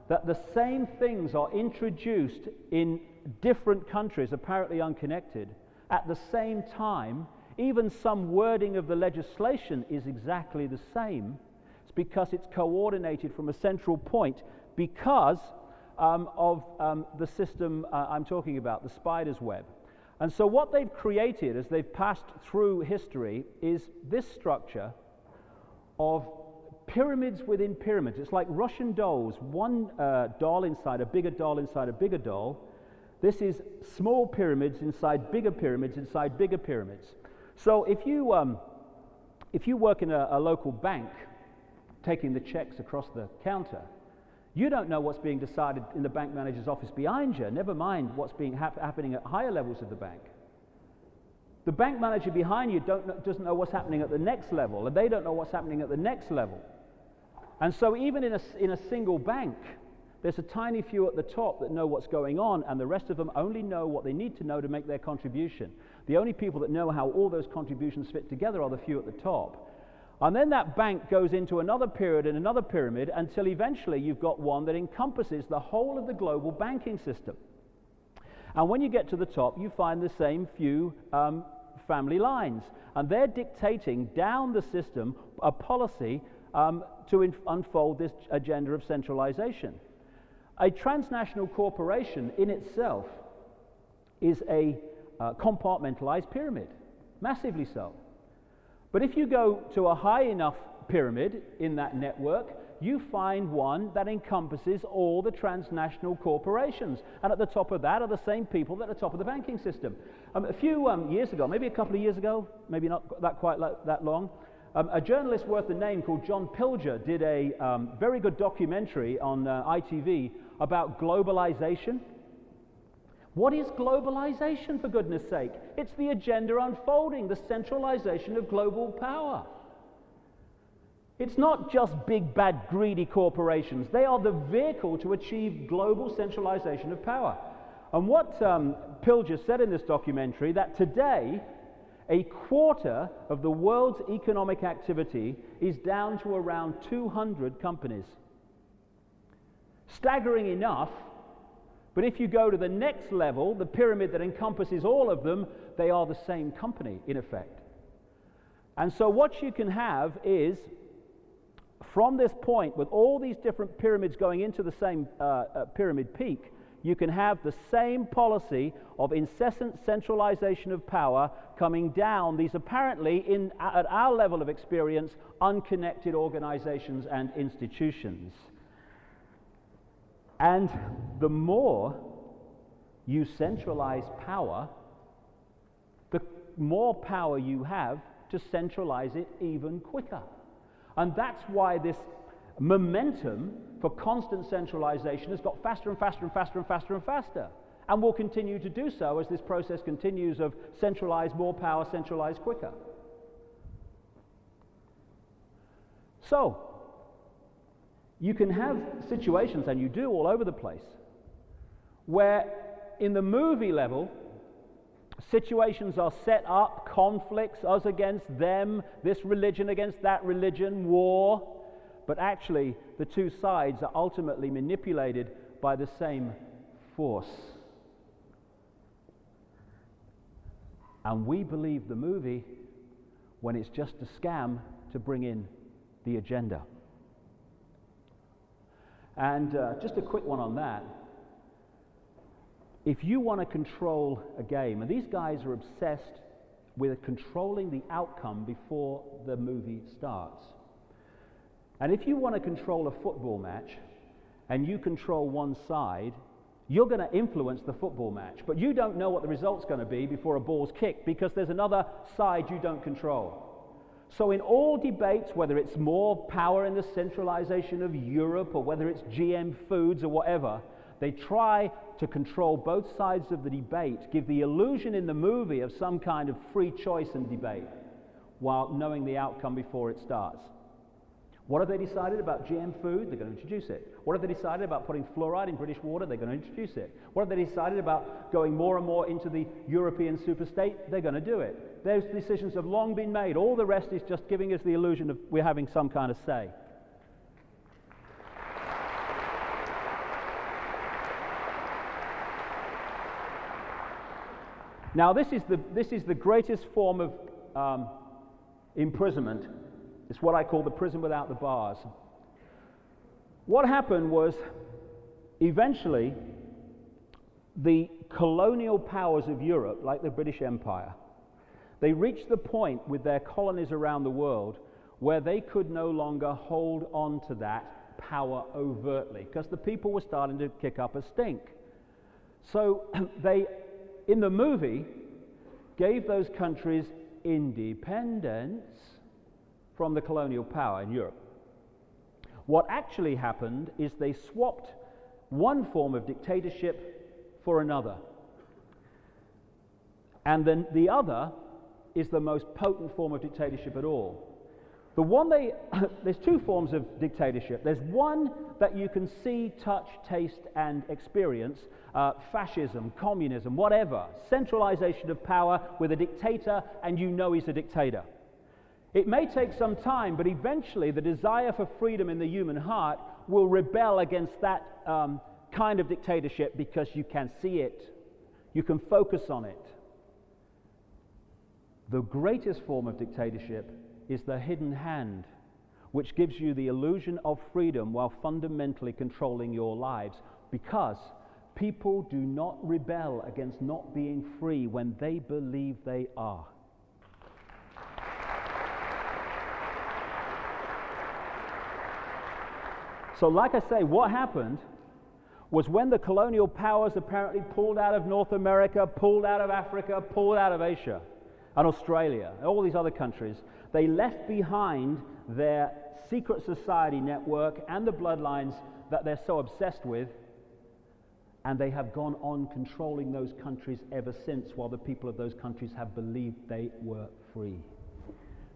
that the same things are introduced in different countries, apparently unconnected, at the same time. Even some wording of the legislation is exactly the same. It's because it's coordinated from a central point because of the system I'm talking about, the spider's web. And so what they've created as they've passed through history is this structure of pyramids within pyramids. It's like Russian dolls, one doll inside a bigger doll inside a bigger doll. This is small pyramids inside bigger pyramids inside bigger pyramids. So if you work in a local bank, taking the checks across the counter, you don't know what's being decided in the bank manager's office behind you, never mind what's being happening at higher levels of the bank. The bank manager behind you doesn't know what's happening at the next level, and they don't know what's happening at the next level. And so even in a single bank, there's a tiny few at the top that know what's going on, and the rest of them only know what they need to know to make their contribution. The only people that know how all those contributions fit together are the few at the top. And then that bank goes into another period and another pyramid until eventually you've got one that encompasses the whole of the global banking system. And when you get to the top, you find the same few family lines. And they're dictating down the system a policy to unfold this agenda of centralization. A transnational corporation in itself is a compartmentalized pyramid, massively so. But if you go to a high enough pyramid in that network, you find one that encompasses all the transnational corporations. And at the top of that are the same people that are at the top of the banking system. A few years ago, maybe a couple of years ago, maybe not that long, a journalist worth the name called John Pilger did a very good documentary on ITV about globalization. What is globalization, for goodness sake? It's the agenda unfolding, the centralization of global power. It's not just big, bad, greedy corporations. They are the vehicle to achieve global centralization of power. And what Pilger said in this documentary, that today, a quarter of the world's economic activity is down to around 200 companies. Staggering enough, but if you go to the next level, the pyramid that encompasses all of them, they are the same company, in effect. And so what you can have is, from this point, with all these different pyramids going into the same pyramid peak, you can have the same policy of incessant centralization of power coming down these apparently, at our level of experience, unconnected organizations and institutions. And the more you centralize power, the more power you have to centralize it even quicker. And that's why this momentum for constant centralization has got faster and faster and faster and faster and faster, and will continue to do so as this process continues of centralize more power, centralize quicker. So, you can have situations, and you do all over the place, where in the movie level, Situations are set up, conflicts, us against them, this religion against that religion, war. But actually, the two sides are ultimately manipulated by the same force. And we believe the movie when it's just a scam to bring in the agenda. And just a quick one on that. If you want to control a game, and these guys are obsessed with controlling the outcome before the movie starts. And if you want to control a football match, and you control one side, you're going to influence the football match. But you don't know what the result's going to be before a ball's kicked, because there's another side you don't control. So in all debates, whether it's more power in the centralization of Europe, or whether it's GM foods or whatever, they try to control both sides of the debate, give the illusion in the movie of some kind of free choice and debate, while knowing the outcome before it starts. What have they decided about GM food? They're going to introduce it. What have they decided about putting fluoride in British water? They're going to introduce it. What have they decided about going more and more into the European superstate? They're going to do it. Those decisions have long been made. All the rest is just giving us the illusion of we're having some kind of say. Now, this is the greatest form of imprisonment. It's what I call the prison without the bars. What happened was, eventually, the colonial powers of Europe, like the British Empire, they reached the point with their colonies around the world where they could no longer hold on to that power overtly, because the people were starting to kick up a stink. So they, in the movie, gave those countries independence from the colonial power in Europe. What actually happened is they swapped one form of dictatorship for another. And then the other is the most potent form of dictatorship at all. The one there's two forms of dictatorship. There's one that you can see, touch, taste, and experience. Fascism, communism, whatever. Centralization of power with a dictator, and you know he's a dictator. It may take some time, but eventually the desire for freedom in the human heart will rebel against that kind of dictatorship, because you can see it. You can focus on it. The greatest form of dictatorship is the hidden hand, which gives you the illusion of freedom while fundamentally controlling your lives, because people do not rebel against not being free when they believe they are. So like I say, what happened was when the colonial powers apparently pulled out of North America, pulled out of Africa, pulled out of Asia, and Australia, and all these other countries, they left behind their secret society network and the bloodlines that they're so obsessed with, and they have gone on controlling those countries ever since, while the people of those countries have believed they were free.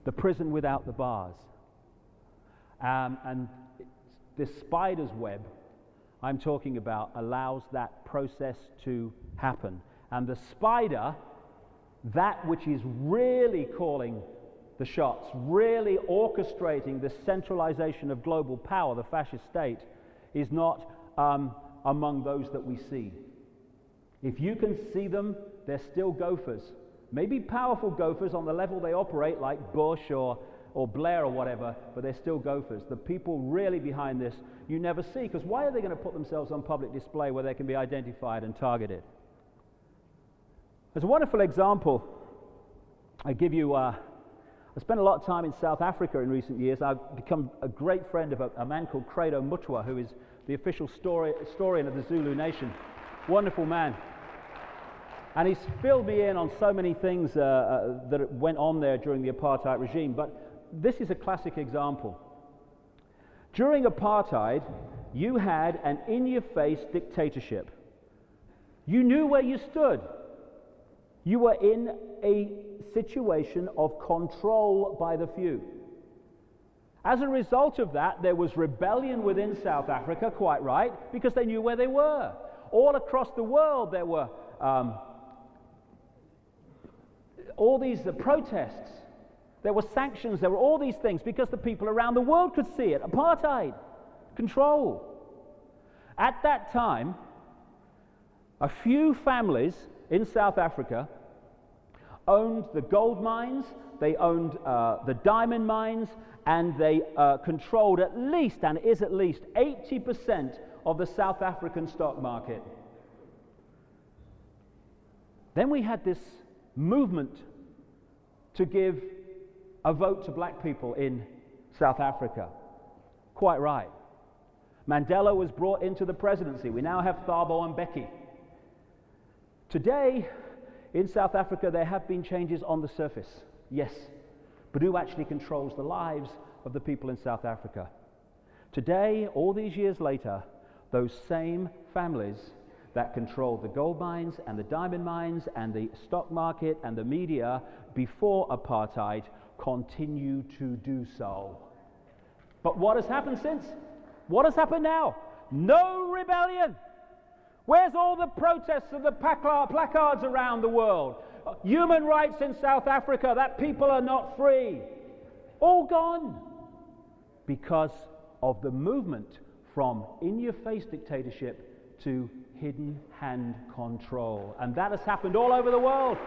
The prison without the bars. And this spider's web I'm talking about allows that process to happen. And the spider, that which is really calling the shots, really orchestrating the centralization of global power, the fascist state, is not among those that we see. If you can see them, they're still gophers. Maybe powerful gophers on the level they operate, like Bush or Blair or whatever, but they're still gophers. The people really behind this you never see, because why are they going to put themselves on public display where they can be identified and targeted? There's a wonderful example I give you. I spent a lot of time in South Africa in recent years. I've become a great friend of a man called Credo Mutwa, who is the official historian of the Zulu nation. Wonderful man. And he's filled me in on so many things that went on there during the apartheid regime. But this is a classic example. During apartheid, you had an in-your-face dictatorship. You knew where you stood. You were in a situation of control by the few. As a result of that, there was rebellion within South Africa, quite right, because they knew where they were. All across the world, there were all these protests. There were sanctions, there were all these things because the people around the world could see it. Apartheid, control. At that time, a few families in South Africa owned the gold mines, they owned the diamond mines, and they controlled at least, and is at least, 80% of the South African stock market. Then we had this movement to give a vote to black people in South Africa. Quite right. Mandela was brought into the presidency. We now have Thabo Mbeki. Today, in South Africa, there have been changes on the surface, yes, but who actually controls the lives of the people in South Africa? Today, all these years later, those same families that controlled the gold mines and the diamond mines and the stock market and the media before apartheid continue to do so. But what has happened since? What has happened now? No rebellion. Where's all the protests and the placards around the world? Human rights in South Africa, that people are not free. All gone. Because of the movement from in-your-face dictatorship to hidden hand control. And that has happened all over the world.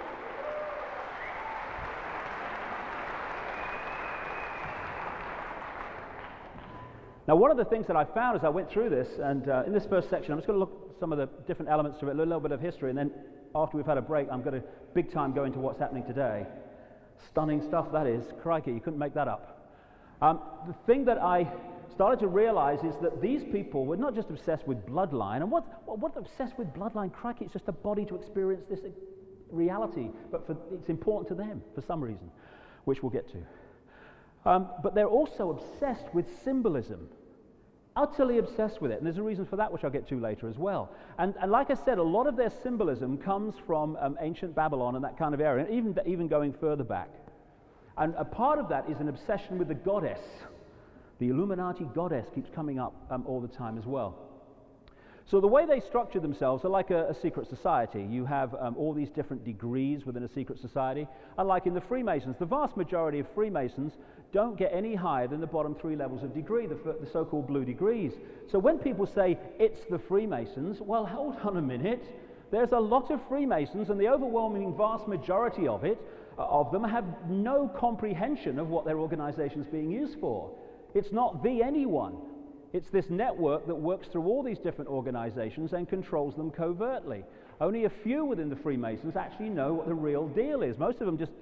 Now, one of the things that I found as I went through this, and in this first section, I'm just going to look at some of the different elements to it, a little bit of history, and then after we've had a break, I'm going to big time go into what's happening today. Stunning stuff, that is. Crikey, you couldn't make that up. The thing that I started to realize is that these people were not just obsessed with bloodline, and what obsessed with bloodline? Crikey, it's just a body to experience this reality, but it's important to them for some reason, which we'll get to. But they're also obsessed with symbolism, utterly obsessed with it. And there's a reason for that, which I'll get to later as well. And like I said, a lot of their symbolism comes from ancient Babylon and that kind of area, and even going further back. And a part of that is an obsession with the goddess. The Illuminati goddess keeps coming up all the time as well. So the way they structure themselves are like a secret society. You have all these different degrees within a secret society. Unlike in the Freemasons, the vast majority of Freemasons don't get any higher than the bottom 3 levels of degree, the so-called blue degrees. So when people say, it's the Freemasons, well, hold on a minute. There's a lot of Freemasons, and the overwhelming vast majority of them have no comprehension of what their organization is being used for. It's not the anyone. It's this network that works through all these different organizations and controls them covertly. Only a few within the Freemasons actually know what the real deal is. Most of them just,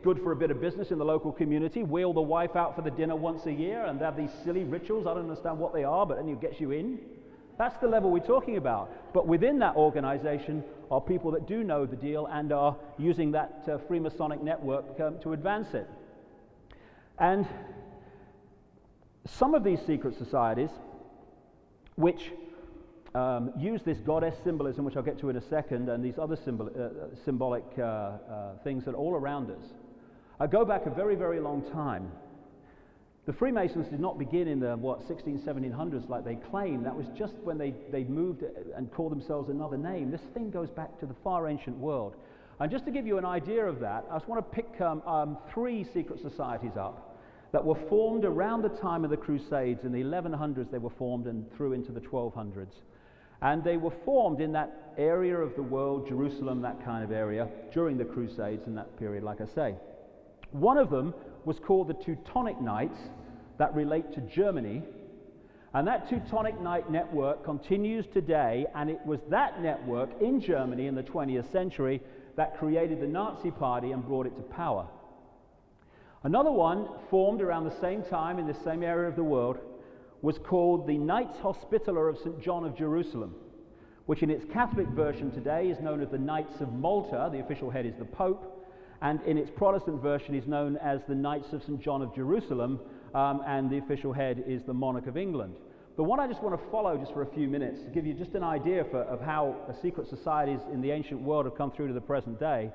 good for a bit of business in the local community, wheel the wife out for the dinner once a year and have these silly rituals. I don't understand what they are, but then it gets you in. That's the level we're talking about. But within that organization are people that do know the deal and are using that Freemasonic network to advance it. And some of these secret societies, which use this goddess symbolism, which I'll get to in a second, and these other symbolic things that are all around us, go back a very, very long time. The Freemasons did not begin in the, 1700s like they claim. That was just when they moved and called themselves another name. This thing goes back to the far ancient world. And just to give you an idea of that, I just want to pick 3 secret societies up that were formed around the time of the Crusades. In the 1100s they were formed and through into the 1200s. And they were formed in that area of the world, Jerusalem, that kind of area, during the Crusades in that period, like I say. One of them was called the Teutonic Knights, that relate to Germany. And that Teutonic Knight network continues today, and it was that network in Germany in the 20th century that created the Nazi Party and brought it to power. Another one, formed around the same time in the same area of the world, was called the Knights Hospitaller of St. John of Jerusalem, which in its Catholic version today is known as the Knights of Malta. The official head is the Pope, and in its Protestant version is known as the Knights of St. John of Jerusalem, and the official head is the Monarch of England. The one I just want to follow just for a few minutes to give you just an idea of how secret societies in the ancient world have come through to the present day,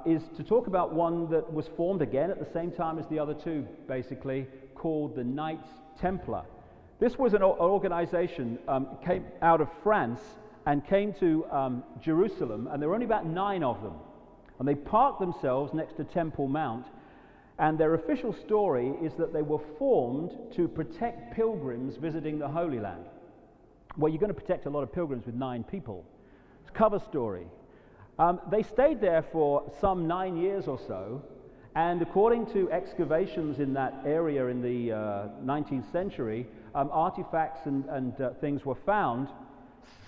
is to talk about one that was formed again at the same time as the other two, basically, called the Knights Templar. This was an organization, came out of France and came to Jerusalem, and there were only about 9 of them. And they parked themselves next to Temple Mount, and their official story is that they were formed to protect pilgrims visiting the Holy Land. Well, you're going to protect a lot of pilgrims with 9 people. It's a cover story. They stayed there for some 9 years or so, and according to excavations in that area in the 19th century, artifacts and things were found,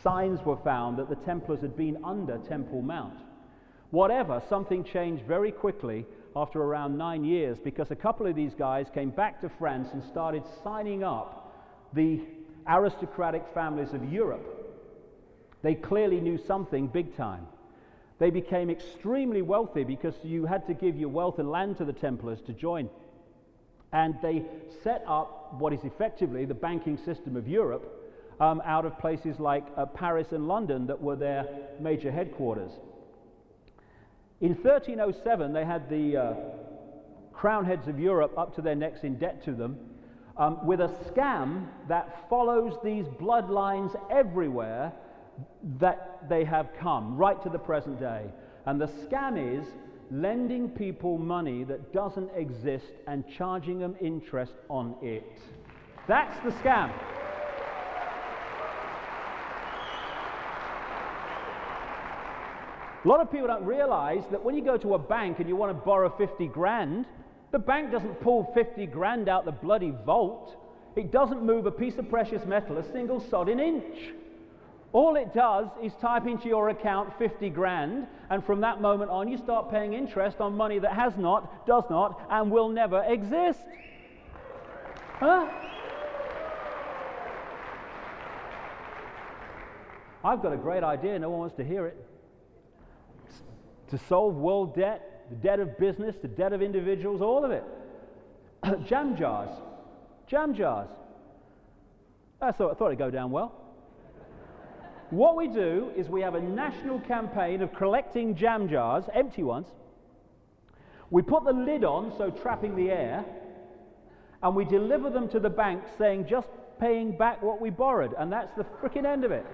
signs were found that the Templars had been under Temple Mount. Whatever, something changed very quickly after around 9 years, because a couple of these guys came back to France and started signing up the aristocratic families of Europe. They clearly knew something big time. They became extremely wealthy because you had to give your wealth and land to the Templars to join. And they set up what is effectively the banking system of Europe out of places like Paris and London that were their major headquarters. In 1307, they had the crown heads of Europe up to their necks in debt to them, with a scam that follows these bloodlines everywhere that they have come, right to the present day. And the scam is lending people money that doesn't exist and charging them interest on it. That's the scam. A lot of people don't realize that when you go to a bank and you want to borrow 50 grand, the bank doesn't pull 50 grand out the bloody vault. It doesn't move a piece of precious metal a single sodding inch. All it does is type into your account 50 grand, and from that moment on you start paying interest on money that has not, does not, and will never exist. Huh? I've got a great idea, no one wants to hear it. To solve world debt, the debt of business, the debt of individuals, all of it. Jam jars. Jam jars. I thought it'd go down well. What we do is we have a national campaign of collecting jam jars, empty ones. We put the lid on, so trapping the air, and we deliver them to the bank saying just paying back what we borrowed, and that's the frickin' end of it.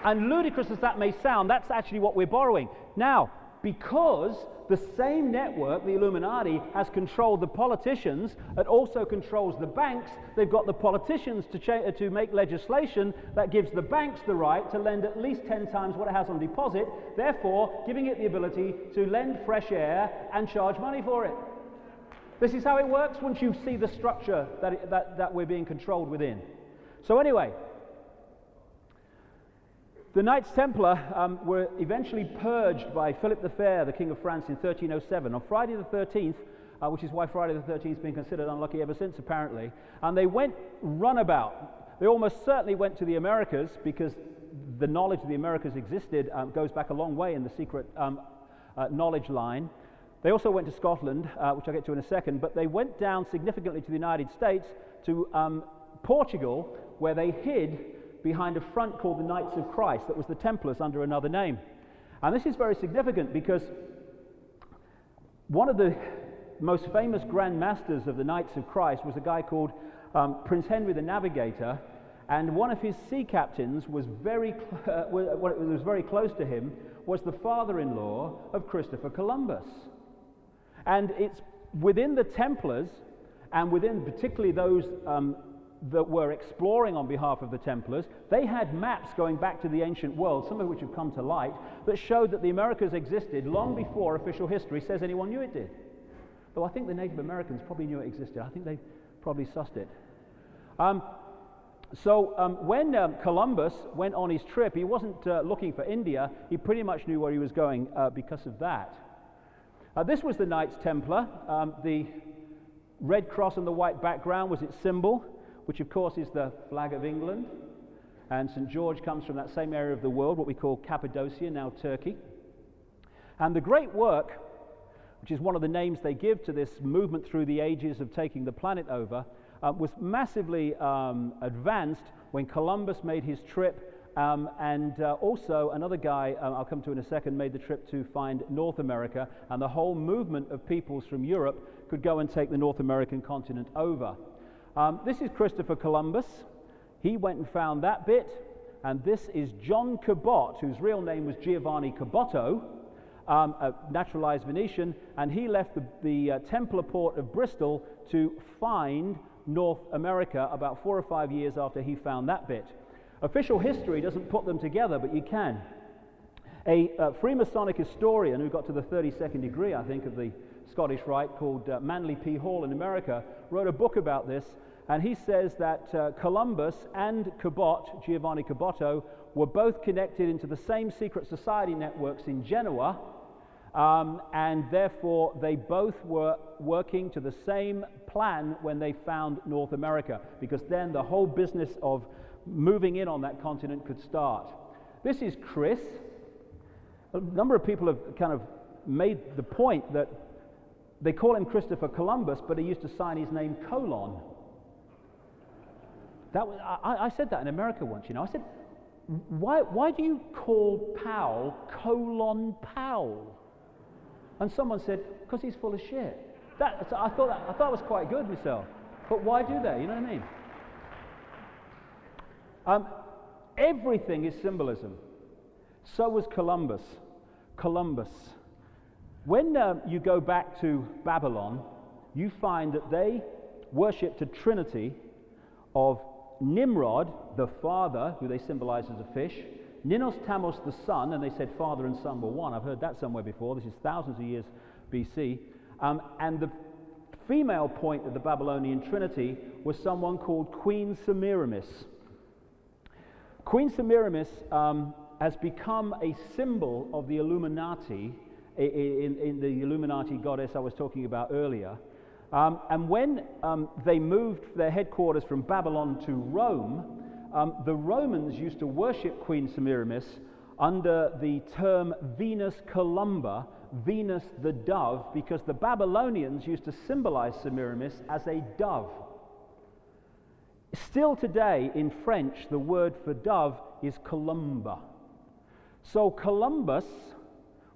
And ludicrous as that may sound, that's actually what we're borrowing. Now, because the same network, the Illuminati, has controlled the politicians, it also controls the banks. They've got the politicians to make legislation that gives the banks the right to lend at least 10 times what it has on deposit, therefore giving it the ability to lend fresh air and charge money for it. This is how it works once you see the structure that we're being controlled within. So anyway, the Knights Templar were eventually purged by Philip the Fair, the King of France, in 1307, on Friday the 13th, which is why Friday the 13th has been considered unlucky ever since, apparently. And they went runabout. They almost certainly went to the Americas, because the knowledge of the Americas existed goes back a long way in the secret knowledge line. They also went to Scotland, which I'll get to in a second, but they went down significantly to the United States, to Portugal, where they hid behind a front called the Knights of Christ that was the Templars under another name. And this is very significant because one of the most famous Grand Masters of the Knights of Christ was a guy called Prince Henry the Navigator, and one of his sea captains was very close to him, was the father-in-law of Christopher Columbus. And it's within the Templars, and within particularly those that were exploring on behalf of the Templars, they had maps going back to the ancient world, some of which have come to light, that showed that the Americas existed long before official history says anyone knew it did. Though I think the Native Americans probably knew it existed. I think they probably sussed it. When Columbus went on his trip, he wasn't looking for India. He pretty much knew where he was going because of that. This was the Knights Templar. The red cross on the white background was its symbol, which of course is the flag of England. And St. George comes from that same area of the world, what we call Cappadocia, now Turkey. And the great work, which is one of the names they give to this movement through the ages of taking the planet over, was massively advanced when Columbus made his trip, and also another guy, I'll come to in a second, made the trip to find North America, and the whole movement of peoples from Europe could go and take the North American continent over. This is Christopher Columbus. He went and found that bit, And this is John Cabot, whose real name was Giovanni Caboto, a naturalized Venetian, and he left the Templar port of Bristol to find North America about 4 or 5 years after he found that bit. Official history doesn't put them together, but you can. A Freemasonic historian who got to the 32nd degree, I think, of the Scottish Rite, called Manly P. Hall in America, wrote a book about this, and he says that Columbus and Cabot, Giovanni Caboto, were both connected into the same secret society networks in Genoa, and therefore they both were working to the same plan when they found North America, because then the whole business of moving in on that continent could start. This is Chris. A number of people have kind of made the point that they call him Christopher Columbus, but he used to sign his name Colon. That was, I said that in America once, you know. I said, why do you call Powell Colon Powell? And someone said, because he's full of shit. I thought it was quite good myself. But why do they? You know what I mean? Everything is symbolism. So was Columbus. When you go back to Babylon, you find that they worshipped a trinity of Nimrod, the father, who they symbolize as a fish, Ninos Tamos, the son, and they said father and son were one. I've heard that somewhere before. This is thousands of years BC. And the female point of the Babylonian trinity was someone called Queen Semiramis. Queen Semiramis has become a symbol of the Illuminati, in the Illuminati goddess I was talking about earlier. And when they moved their headquarters from Babylon to Rome, the Romans used to worship Queen Semiramis under the term Venus Columba, Venus the dove, because the Babylonians used to symbolize Semiramis as a dove. Still today, in French, the word for dove is columba. So Columbus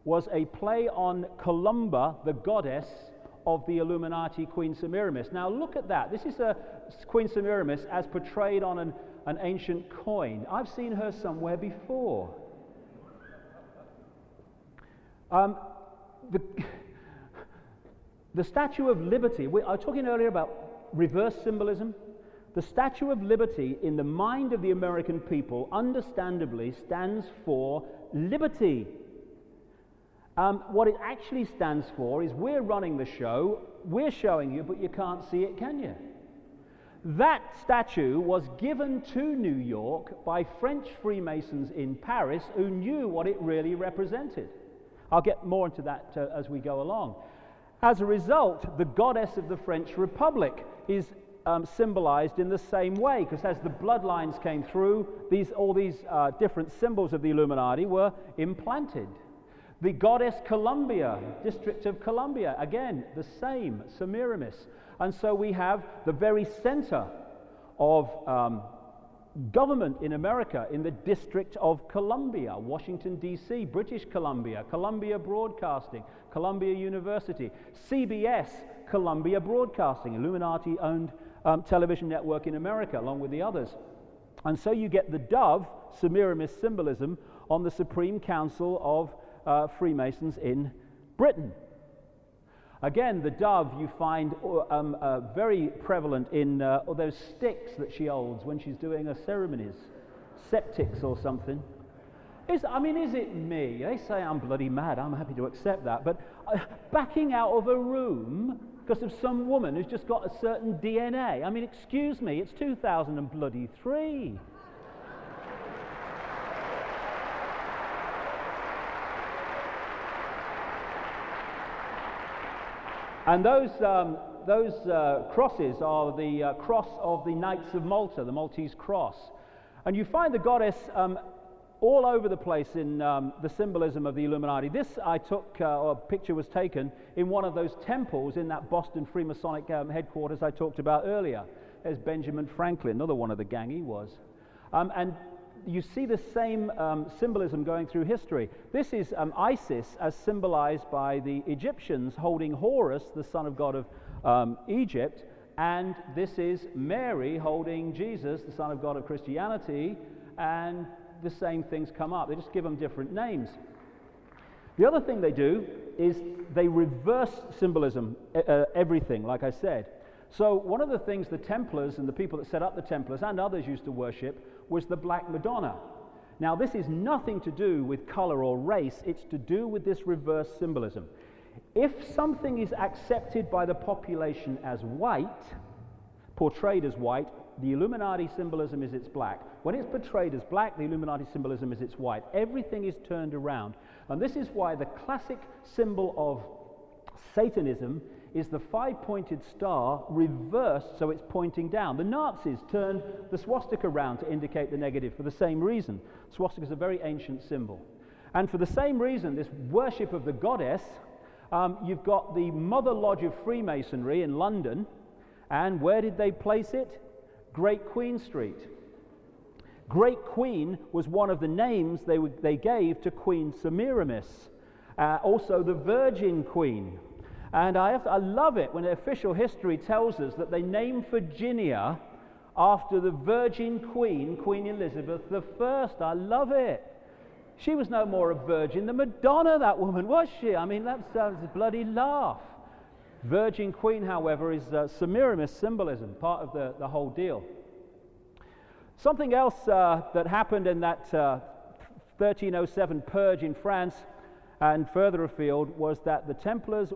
was a play on Columba, the goddess of the Illuminati, Queen Semiramis. Now look at that. This is Queen Semiramis as portrayed on an ancient coin. I've seen her somewhere before. The Statue of Liberty, I was talking earlier about reverse symbolism. The Statue of Liberty in the mind of the American people understandably stands for liberty. What it actually stands for is we're running the show, we're showing you, but you can't see it, can you? That statue was given to New York by French Freemasons in Paris who knew what it really represented. I'll get more into that as we go along. As a result, the goddess of the French Republic is symbolized in the same way, because as the bloodlines came through, all these different symbols of the Illuminati were implanted. The goddess Columbia, District of Columbia, again, the same, Semiramis. And so we have the very center of government in America in the District of Columbia, Washington, D.C., British Columbia, Columbia Broadcasting, Columbia University, CBS, Columbia Broadcasting, Illuminati-owned television network in America, along with the others. And so you get the dove, Semiramis symbolism, on the Supreme Council of Freemasons in Britain. Again, the dove you find very prevalent in those sticks that she holds when she's doing her ceremonies, septics or something. Is it me? They say I'm bloody mad. I'm happy to accept that. But backing out of a room because of some woman who's just got a certain DNA. I mean, excuse me, it's 2003. And those crosses are the cross of the Knights of Malta, the Maltese cross. And you find the goddess all over the place in the symbolism of the Illuminati. This I took, or a picture was taken in one of those temples in that Boston Freemasonic headquarters I talked about earlier. There's Benjamin Franklin, another one of the gang he was. And you see the same symbolism going through history. This is Isis as symbolized by the Egyptians holding Horus, the son of God of Egypt, and this is Mary holding Jesus, the son of God of Christianity, and the same things come up. They just give them different names. The other thing they do is they reverse symbolism, everything, like I said. So one of the things the Templars and the people that set up the Templars and others used to worship was the Black Madonna. Now this is nothing to do with color or race, it's to do with this reverse symbolism. If something is accepted by the population as white, portrayed as white, the Illuminati symbolism is it's black. When it's portrayed as black, the Illuminati symbolism is it's white. Everything is turned around. And this is why the classic symbol of Satanism is the five-pointed star reversed so it's pointing down. The Nazis turned the swastika around to indicate the negative for the same reason. Swastika is a very ancient symbol. And for the same reason, this worship of the goddess, you've got the Mother Lodge of Freemasonry in London. And where did they place it? Great Queen Street. Great Queen was one of the names they gave to Queen Semiramis. Also the Virgin Queen. And I love it when official history tells us that they named Virginia after the Virgin Queen, Queen Elizabeth I. I love it. She was no more a virgin than Madonna, that woman, was she? I mean, that's a bloody laugh. Virgin Queen, however, is Semiramis symbolism, part of the whole deal. Something else that happened in that 1307 purge in France and further afield was that the Templars,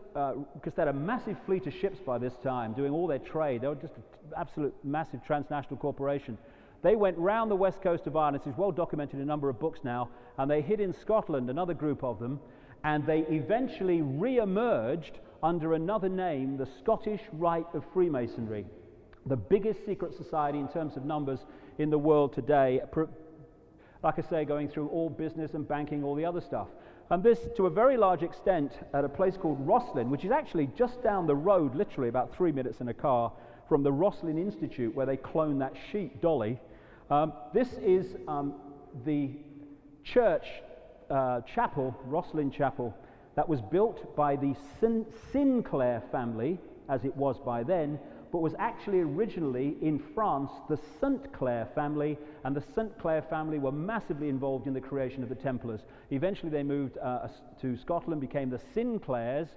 because they had a massive fleet of ships by this time doing all their trade, they were just an absolute massive transnational corporation. They went round the west coast of Ireland, this is well documented in a number of books now, and they hid in Scotland, another group of them, and they eventually re-emerged under another name, the Scottish Rite of Freemasonry, the biggest secret society in terms of numbers in the world today, like I say, going through all business and banking, all the other stuff. And this, to a very large extent, at a place called Rosslyn, which is actually just down the road, literally about 3 minutes in a car, from the Rosslyn Institute, where they clone that sheep, Dolly. This is the church chapel, Rosslyn Chapel, that was built by the Sinclair family, as it was by then, but was actually originally in France the St. Clair family, and the St. Clair family were massively involved in the creation of the Templars. Eventually they moved to Scotland, became the Sinclairs,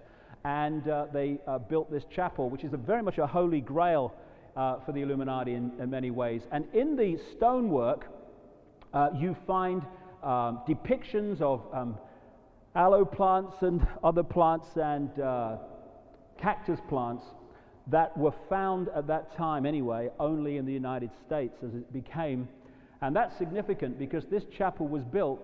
and they built this chapel, which is very much a holy grail for the Illuminati in many ways. And in the stonework, you find depictions of aloe plants and other plants and cactus plants that were found at that time anyway only in the United States as it became. And that's significant because this chapel was built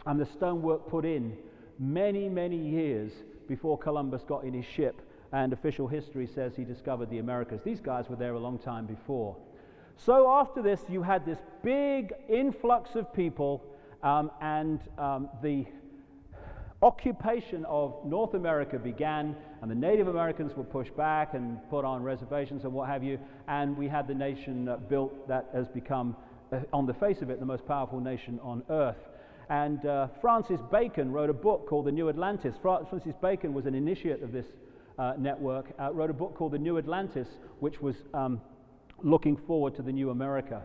and the stonework put in many, many years before Columbus got in his ship, and official history says he discovered the Americas. These guys were there a long time before. So after this you had this big influx of people and the occupation of North America began, and the Native Americans were pushed back and put on reservations and what have you, and we had the nation built that has become, on the face of it, the most powerful nation on earth. And Francis Bacon wrote a book called The New Atlantis. Francis Bacon was an initiate of this network, wrote a book called The New Atlantis, which was looking forward to the new America.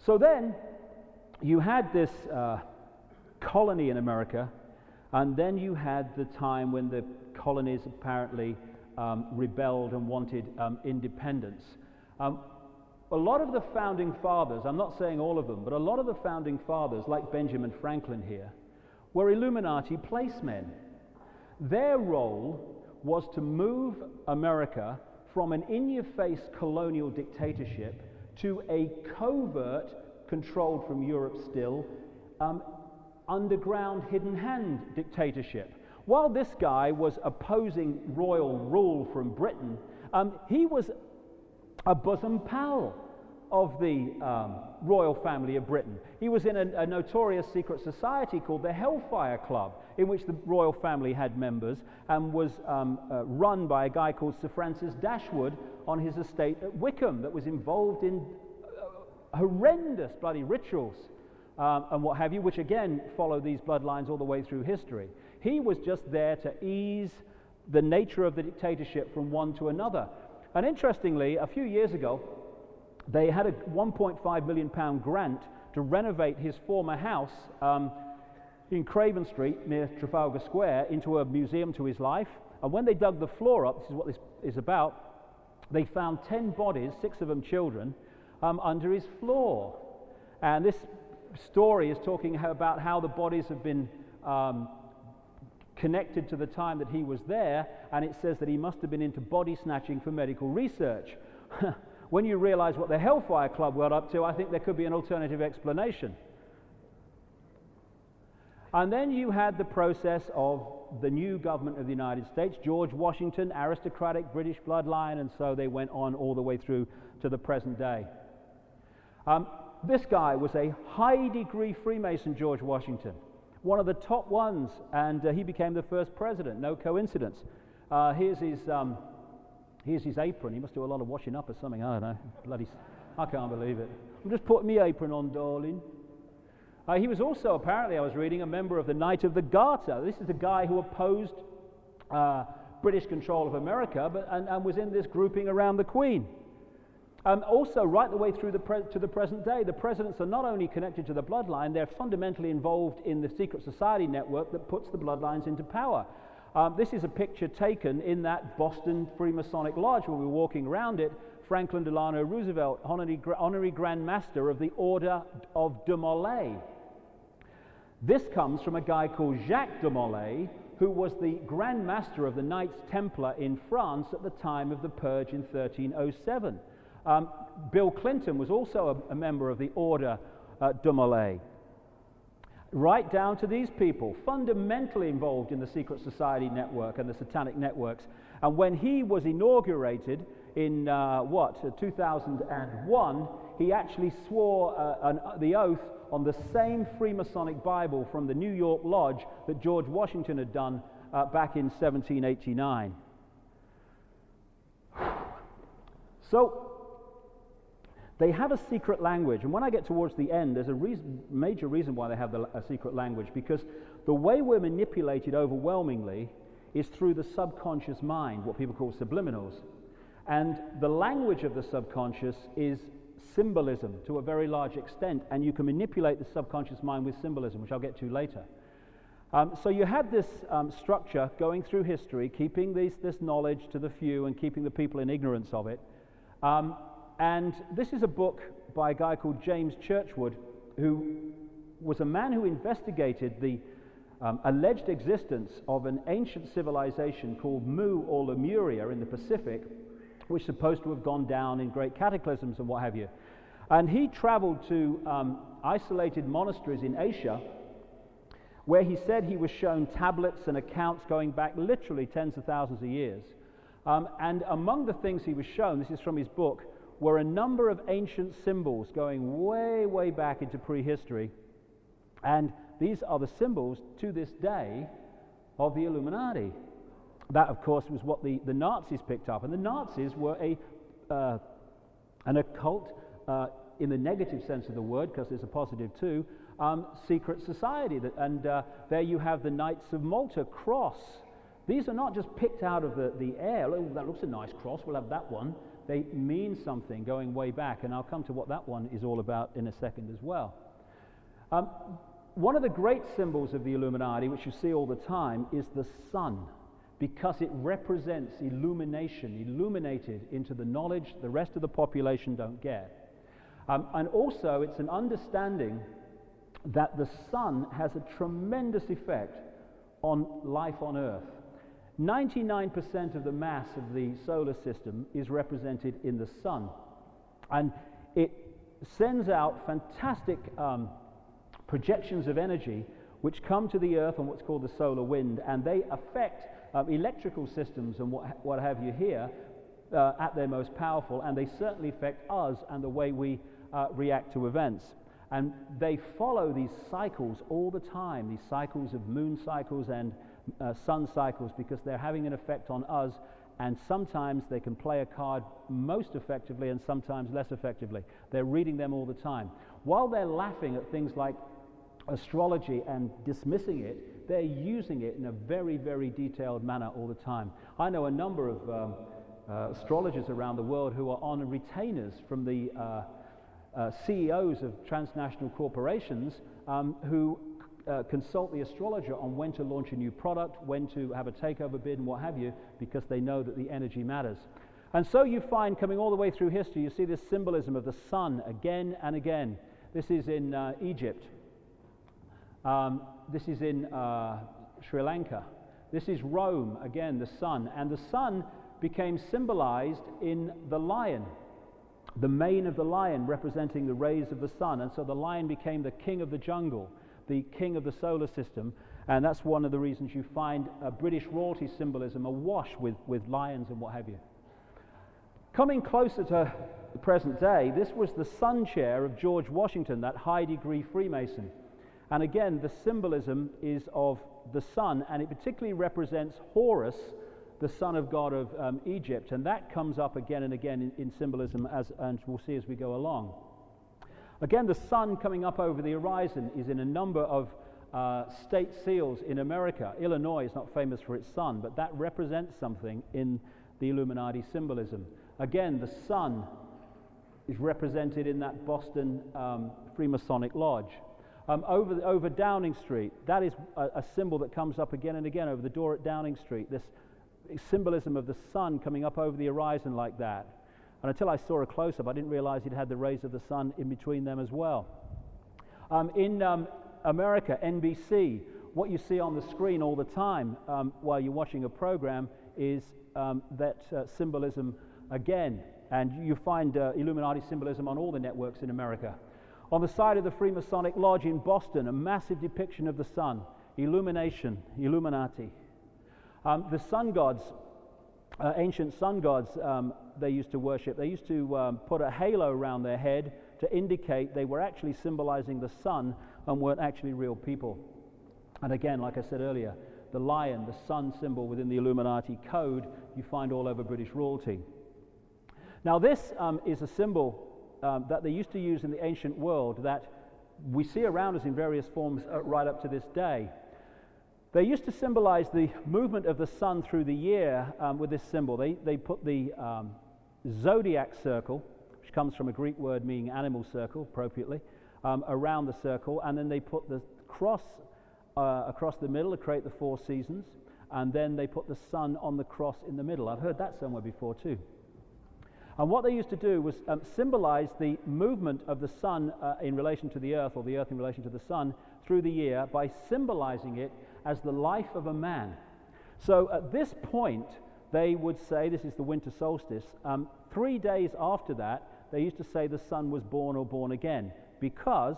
So then you had this colony in America, and then you had the time when the colonies apparently rebelled and wanted independence. A lot of the founding fathers, I'm not saying all of them, but a lot of the founding fathers, like Benjamin Franklin here, were Illuminati placemen. Their role was to move America from an in-your-face colonial dictatorship to a covert, controlled from Europe still, underground hidden hand dictatorship. While this guy was opposing royal rule from Britain, he was a bosom pal of the royal family of Britain. He was in a notorious secret society called the Hellfire Club, in which the royal family had members, and was run by a guy called Sir Francis Dashwood on his estate at Wickham, that was involved in horrendous bloody rituals and what have you, which again follow these bloodlines all the way through history. He was just there to ease the nature of the dictatorship from one to another. And interestingly, a few years ago, they had a £1.5 million grant to to renovate his former house in Craven Street near Trafalgar Square into a museum to his life. And when they dug the floor up, this is what this is about, they found 10 bodies, 6 of them children, under his floor. And this story is talking about how the bodies have been connected to the time that he was there, and it says that he must have been into body snatching for medical research. When you realize what the Hellfire Club got up to, I think there could be an alternative explanation. And then you had the process of the new government of the United States, George Washington, aristocratic British bloodline, and so they went on all the way through to the present day. This guy was a high-degree Freemason, George Washington, one of the top ones, and he became the first president, no coincidence. Here's his apron. He must do a lot of washing up or something, I don't know. I can't believe it. I'm just putting my apron on, darling. He was also, apparently, I was reading, a member of the Knight of the Garter. This is the guy who opposed British control of America and was in this grouping around the Queen. Also, right the way through to the present day, the presidents are not only connected to the bloodline, they're fundamentally involved in the secret society network that puts the bloodlines into power. This is a picture taken in that Boston Freemasonic Lodge where we were walking around it. Franklin Delano Roosevelt, honorary Grand Master of the Order of de Molay. This comes from a guy called Jacques de Molay, who was the Grand Master of the Knights Templar in France at the time of the Purge in 1307. Bill Clinton was also a member of the Order de Molay. Right down to these people, fundamentally involved in the secret society network and the satanic networks. And when he was inaugurated in 2001, he actually swore the oath on the same Freemasonic Bible from the New York Lodge that George Washington had done back in 1789. So they have a secret language, and when I get towards the end, there's a major reason why they have a secret language, because the way we're manipulated overwhelmingly is through the subconscious mind, what people call subliminals. And the language of the subconscious is symbolism to a very large extent, and you can manipulate the subconscious mind with symbolism, which I'll get to later. So you had this structure going through history, keeping this knowledge to the few and keeping the people in ignorance of it. And this is a book by a guy called James Churchward, who was a man who investigated the alleged existence of an ancient civilization called Mu or Lemuria in the Pacific, which is supposed to have gone down in great cataclysms and what have you. And he traveled to isolated monasteries in Asia, where he said he was shown tablets and accounts going back literally tens of thousands of years. And among the things he was shown, this is from his book, were a number of ancient symbols going way, way back into prehistory. And these are the symbols to this day of the Illuminati. That, of course, was what the Nazis picked up. And the Nazis were an occult, in the negative sense of the word, because there's a positive too, secret society. And there you have the Knights of Malta cross. These are not just picked out of the air. Oh, that looks a nice cross, we'll have that one. They mean something going way back, and I'll come to what that one is all about in a second as well. One of the great symbols of the Illuminati, which you see all the time, is the sun, because it represents illumination, illuminated into the knowledge the rest of the population don't get. And also, it's an understanding that the sun has a tremendous effect on life on Earth. 99% of the mass of the solar system is represented in the sun, and it sends out fantastic projections of energy which come to the Earth on what's called the solar wind, and they affect electrical systems and what have you here at their most powerful, and they certainly affect us and the way we react to events. And they follow these cycles all the time, these cycles of moon cycles and sun cycles, because they're having an effect on us, and sometimes they can play a card most effectively and sometimes less effectively. They're reading them all the time. While they're laughing at things like astrology and dismissing it, they're using it in a very, very detailed manner all the time. I know a number of astrologers around the world who are on retainers from the CEOs of transnational corporations who consult the astrologer on when to launch a new product, when to have a takeover bid and what have you, because they know that the energy matters. And so you find, coming all the way through history, you see this symbolism of the sun again and again. This is in Egypt. This is in Sri Lanka. This is Rome, again, the sun. And the sun became symbolized in the lion, the mane of the lion representing the rays of the sun. And so the lion became the king of the jungle, the king of the solar system. And that's one of the reasons you find British royalty symbolism awash with lions and what have you. Coming closer to the present day, this was the sun chair of George Washington, that high-degree Freemason. And again, the symbolism is of the sun, and it particularly represents Horus, the son of God of Egypt, and that comes up again and again in symbolism, and we'll see as we go along. Again, the sun coming up over the horizon is in a number of state seals in America. Illinois is not famous for its sun, but that represents something in the Illuminati symbolism. Again, the sun is represented in that Boston Freemasonic Lodge. Over Downing Street, that is a symbol that comes up again and again over the door at Downing Street, this symbolism of the sun coming up over the horizon like that. And until I saw a close-up, I didn't realize it had the rays of the sun in between them as well. In America, NBC, what you see on the screen all the time while you're watching a program is that symbolism again. And you find Illuminati symbolism on all the networks in America. On the side of the Freemasonic Lodge in Boston, a massive depiction of the sun, illumination, Illuminati. The sun gods, ancient sun gods they used to worship, they used to put a halo around their head to indicate they were actually symbolizing the sun and weren't actually real people. And again, like I said earlier, the lion, the sun symbol within the Illuminati code, you find all over British royalty. Now this is a symbol that they used to use in the ancient world that we see around us in various forms right up to this day. They used to symbolize the movement of the sun through the year with this symbol. They put the zodiac circle, which comes from a Greek word meaning animal circle, appropriately, around the circle, and then they put the cross across the middle to create the 4 seasons, and then they put the sun on the cross in the middle. I've heard that somewhere before too. And what they used to do was symbolize the movement of the sun in relation to the earth, or the earth in relation to the sun, through the year by symbolizing it as the life of a man. So at this point, they would say, this is the winter solstice, 3 days after that, they used to say the sun was born or born again, because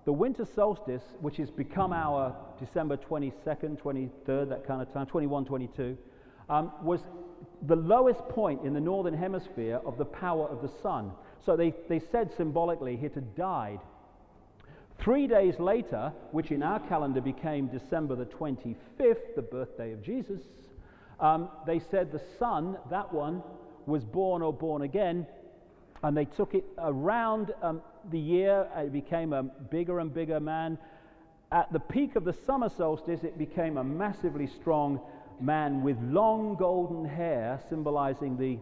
the winter solstice, which has become our December 22nd, 23rd, that kind of time, 21, 22, was the lowest point in the northern hemisphere of the power of the sun. So they said symbolically it had died. 3 days later, which in our calendar became December the 25th, the birthday of Jesus, they said the sun, that one, was born or born again, and they took it around the year. It became a bigger and bigger man. At the peak of the summer solstice, it became a massively strong man with long golden hair, symbolizing the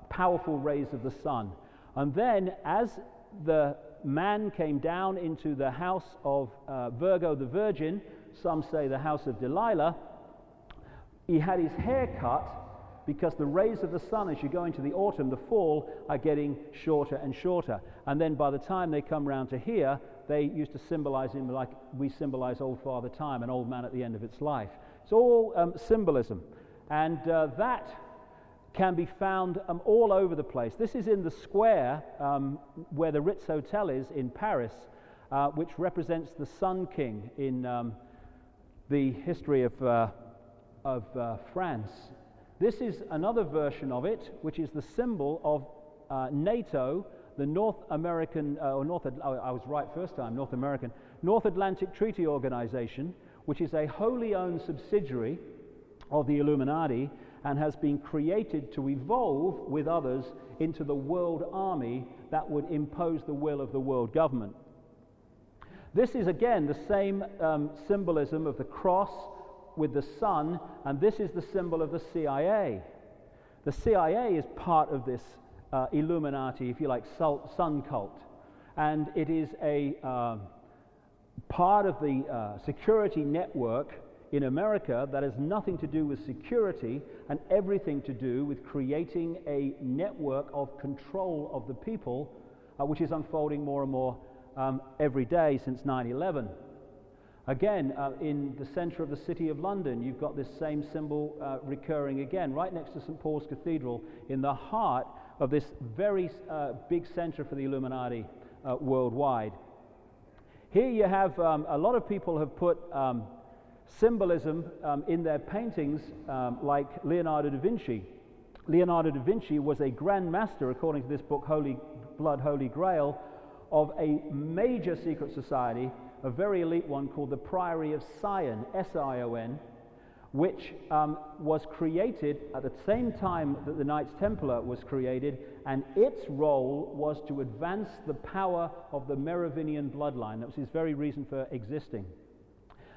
powerful rays of the sun. And then, as the man came down into the house of Virgo the Virgin, some say the house of Delilah, he had his hair cut because the rays of the sun, as you go into the autumn, the fall, are getting shorter and shorter. And then by the time they come round to here, they used to symbolize him like we symbolize old Father Time, an old man at the end of its life. It's all symbolism. And that can be found all over the place. This is in the square where the Ritz Hotel is in Paris, which represents the Sun King in the history of France. This is another version of it, which is the symbol of NATO, the North American, I was right first time, North American, North Atlantic Treaty Organization, which is a wholly owned subsidiary of the Illuminati and has been created to evolve with others into the world army that would impose the will of the world government. This is again the same symbolism of the cross with the sun, and this is the symbol of the CIA. The CIA is part of this Illuminati, if you like, sun cult. And it is a part of the security network in America that has nothing to do with security and everything to do with creating a network of control of the people, which is unfolding more and more every day since 9/11. Again, in the center of the city of London, you've got this same symbol recurring again, right next to St. Paul's Cathedral, in the heart of this very big center for the Illuminati worldwide. Here you have a lot of people have put symbolism in their paintings, like Leonardo da Vinci. Leonardo da Vinci was a grand master, according to this book, Holy Blood, Holy Grail, of a major secret society, a very elite one called the Priory of Sion, S-I-O-N, which was created at the same time that the Knights Templar was created, and its role was to advance the power of the Merovingian bloodline. That was his very reason for existing.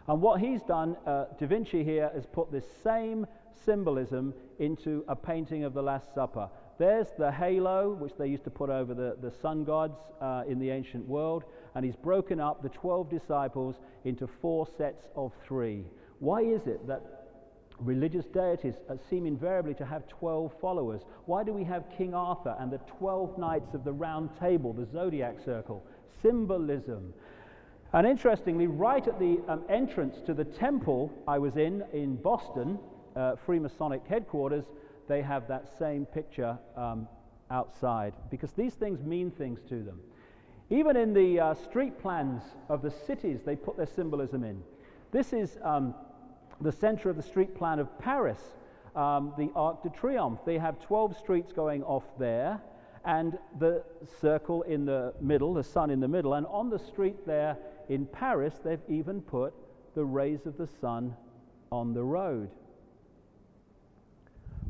And what he's done, Da Vinci here, has put this same symbolism into a painting of the Last Supper. There's the halo, which they used to put over the sun gods in the ancient world, and he's broken up the 12 disciples into 4 sets of 3. Why is it that religious deities seem invariably to have 12 followers? Why do we have King Arthur and the 12 knights of the Round Table, the zodiac circle? Symbolism. And interestingly, right at the entrance to the temple I was in Boston, Freemasonic headquarters, they have that same picture outside, because these things mean things to them. Even in the street plans of the cities, they put their symbolism in. This is the center of the street plan of Paris, the Arc de Triomphe. They have 12 streets going off there, and the circle in the middle, the sun in the middle, and on the street there in Paris, they've even put the rays of the sun on the road.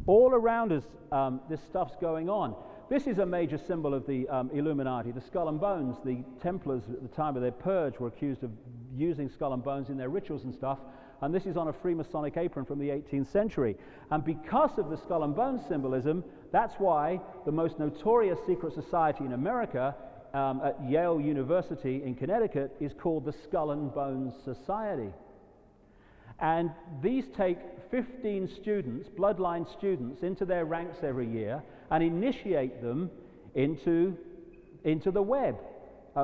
All around us, this stuff's going on. This is a major symbol of the Illuminati, the skull and bones. The Templars at the time of their purge were accused of using skull and bones in their rituals and stuff, and this is on a Freemasonic apron from the 18th century. And because of the skull and bones symbolism, that's why the most notorious secret society in America, at Yale University in Connecticut, is called the Skull and Bones Society. And these take 15 students, bloodline students, into their ranks every year and initiate them into the web.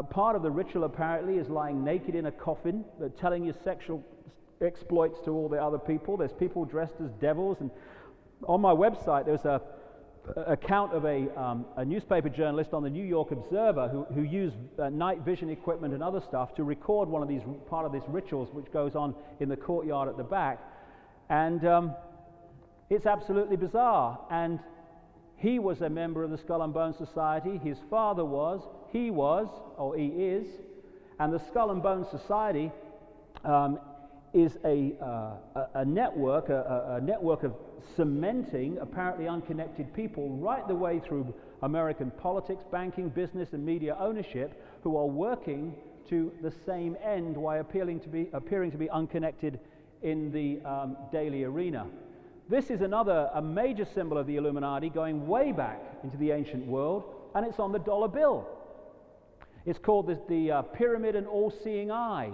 Part of the ritual, apparently, is lying naked in a coffin, telling your sexual exploits to all the other people. There's people dressed as devils. And on my website, there's a account of a newspaper journalist on the New York Observer who used night vision equipment and other stuff to record one of these part of this rituals, which goes on in the courtyard at the back, and it's absolutely bizarre. And he was a member of the Skull and Bones Society. His father was, he is, and the Skull and Bones Society is a network of cementing apparently unconnected people right the way through American politics, banking, business, and media ownership, who are working to the same end while appearing to be unconnected in the daily arena. This is a major symbol of the Illuminati going way back into the ancient world, and it's on the dollar bill. It's called the Pyramid and All-Seeing Eye.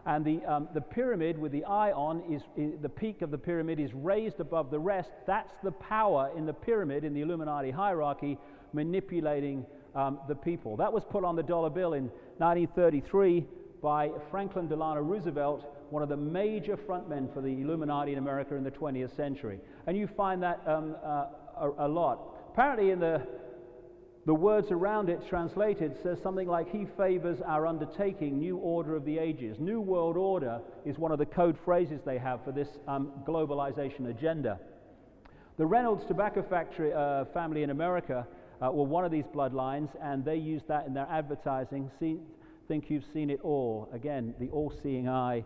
And the pyramid with the eye on is the peak of the pyramid is raised above the rest. That's the power in the pyramid, in the Illuminati hierarchy, manipulating the people. That was put on the dollar bill in 1933 by Franklin Delano Roosevelt, one of the major frontmen for the Illuminati in America in the 20th century. And you find that a lot. Apparently in the words around it translated says something like, "He favors our undertaking, new order of the ages." New world order is one of the code phrases they have for this globalization agenda. The Reynolds Tobacco Factory family in America were one of these bloodlines, and they used that in their advertising. Think you've seen it all. Again, the all-seeing eye.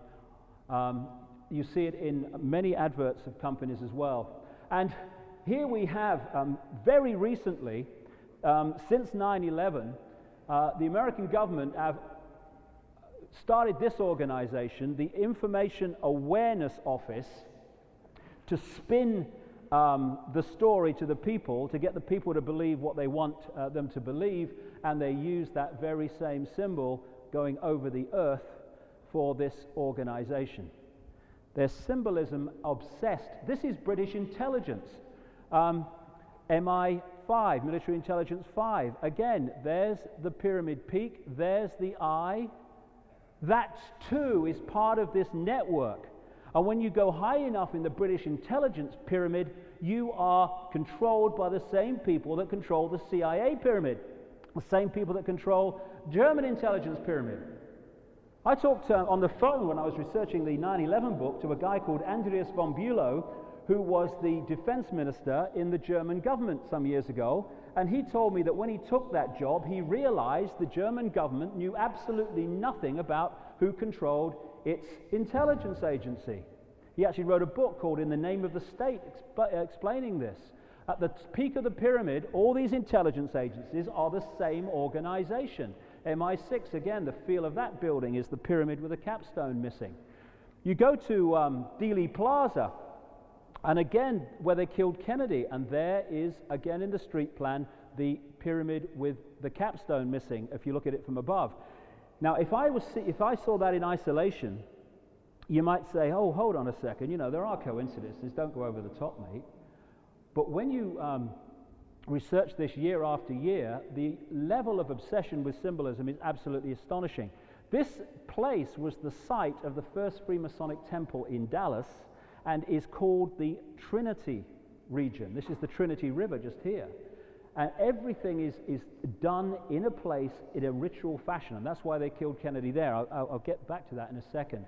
You see it in many adverts of companies as well. And here we have, very recently, since 9/11, the American government have started this organization, the Information Awareness Office, to spin the story to the people, to get the people to believe what they want them to believe, and they use that very same symbol going over the earth for this organization. Their symbolism obsessed. This is British intelligence. MI5, Military Intelligence 5. Again, there's the pyramid peak, there's the eye. That too is part of this network. And when you go high enough in the British intelligence pyramid, you are controlled by the same people that control the CIA pyramid, the same people that control German intelligence pyramid. I talked on the phone when I was researching the 9/11 book to a guy called Andreas von Bülow, who was the defense minister in the German government some years ago, and he told me that when he took that job, he realized the German government knew absolutely nothing about who controlled its intelligence agency. He actually wrote a book called In the Name of the State, explaining this. At the peak of the pyramid, all these intelligence agencies are the same organization. MI6, again, the feel of that building is the pyramid with a capstone missing. You go to Dealey Plaza, and again, where they killed Kennedy, and there is, again in the street plan, the pyramid with the capstone missing, if you look at it from above. Now, if I saw that in isolation, you might say, oh, hold on a second, you know, there are coincidences, don't go over the top, mate. But when you research this year after year, the level of obsession with symbolism is absolutely astonishing. This place was the site of the first Freemasonic temple in Dallas and is called the Trinity region. This is the Trinity River just here. And everything is done in a place in a ritual fashion, and that's why they killed Kennedy there. I'll get back to that in a second.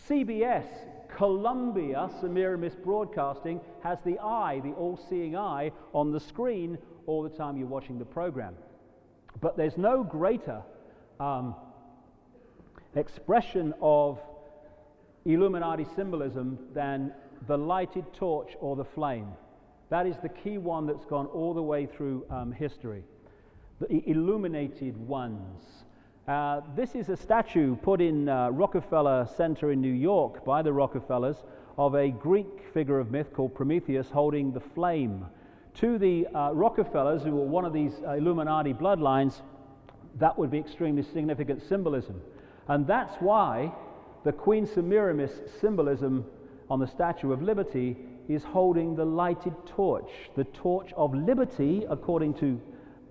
CBS, Columbia Semiramis Broadcasting, has the eye, the all-seeing eye, on the screen all the time you're watching the program. But there's no greater expression of Illuminati symbolism than the lighted torch or the flame. That is the key one that's gone all the way through history. The illuminated ones. This is a statue put in Rockefeller Center in New York by the Rockefellers of a Greek figure of myth called Prometheus holding the flame. To the Rockefellers, who were one of these Illuminati bloodlines, that would be extremely significant symbolism. And that's why the Queen Semiramis symbolism on the Statue of Liberty is holding the lighted torch, the torch of liberty, according to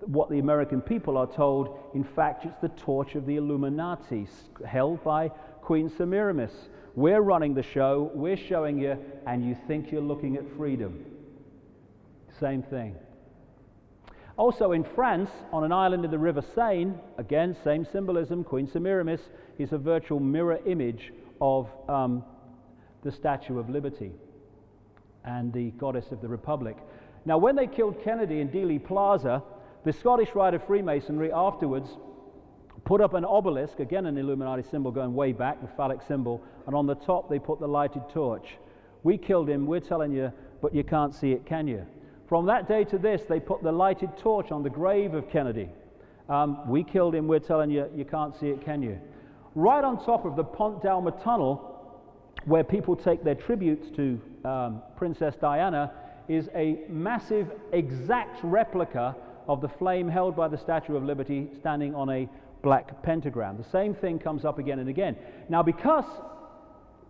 what the American people are told. In fact, it's the torch of the Illuminati, held by Queen Semiramis. We're running the show, we're showing you, and you think you're looking at freedom. Same thing. Also in France, on an island in the River Seine, again, same symbolism, Queen Semiramis is a virtual mirror image of the Statue of Liberty and the goddess of the Republic. Now, when they killed Kennedy in Dealey Plaza, the Scottish Rite of Freemasonry afterwards put up an obelisk, again an Illuminati symbol going way back, the phallic symbol, and on the top they put the lighted torch. We killed him, we're telling you, but you can't see it, can you? From that day to this, they put the lighted torch on the grave of Kennedy. We killed him, we're telling you, you can't see it, can you? Right on top of the Pont d'Alma tunnel, where people take their tributes to Princess Diana, is a massive, exact replica of the flame held by the Statue of Liberty standing on a black pentagram. The same thing comes up again and again. Now, because,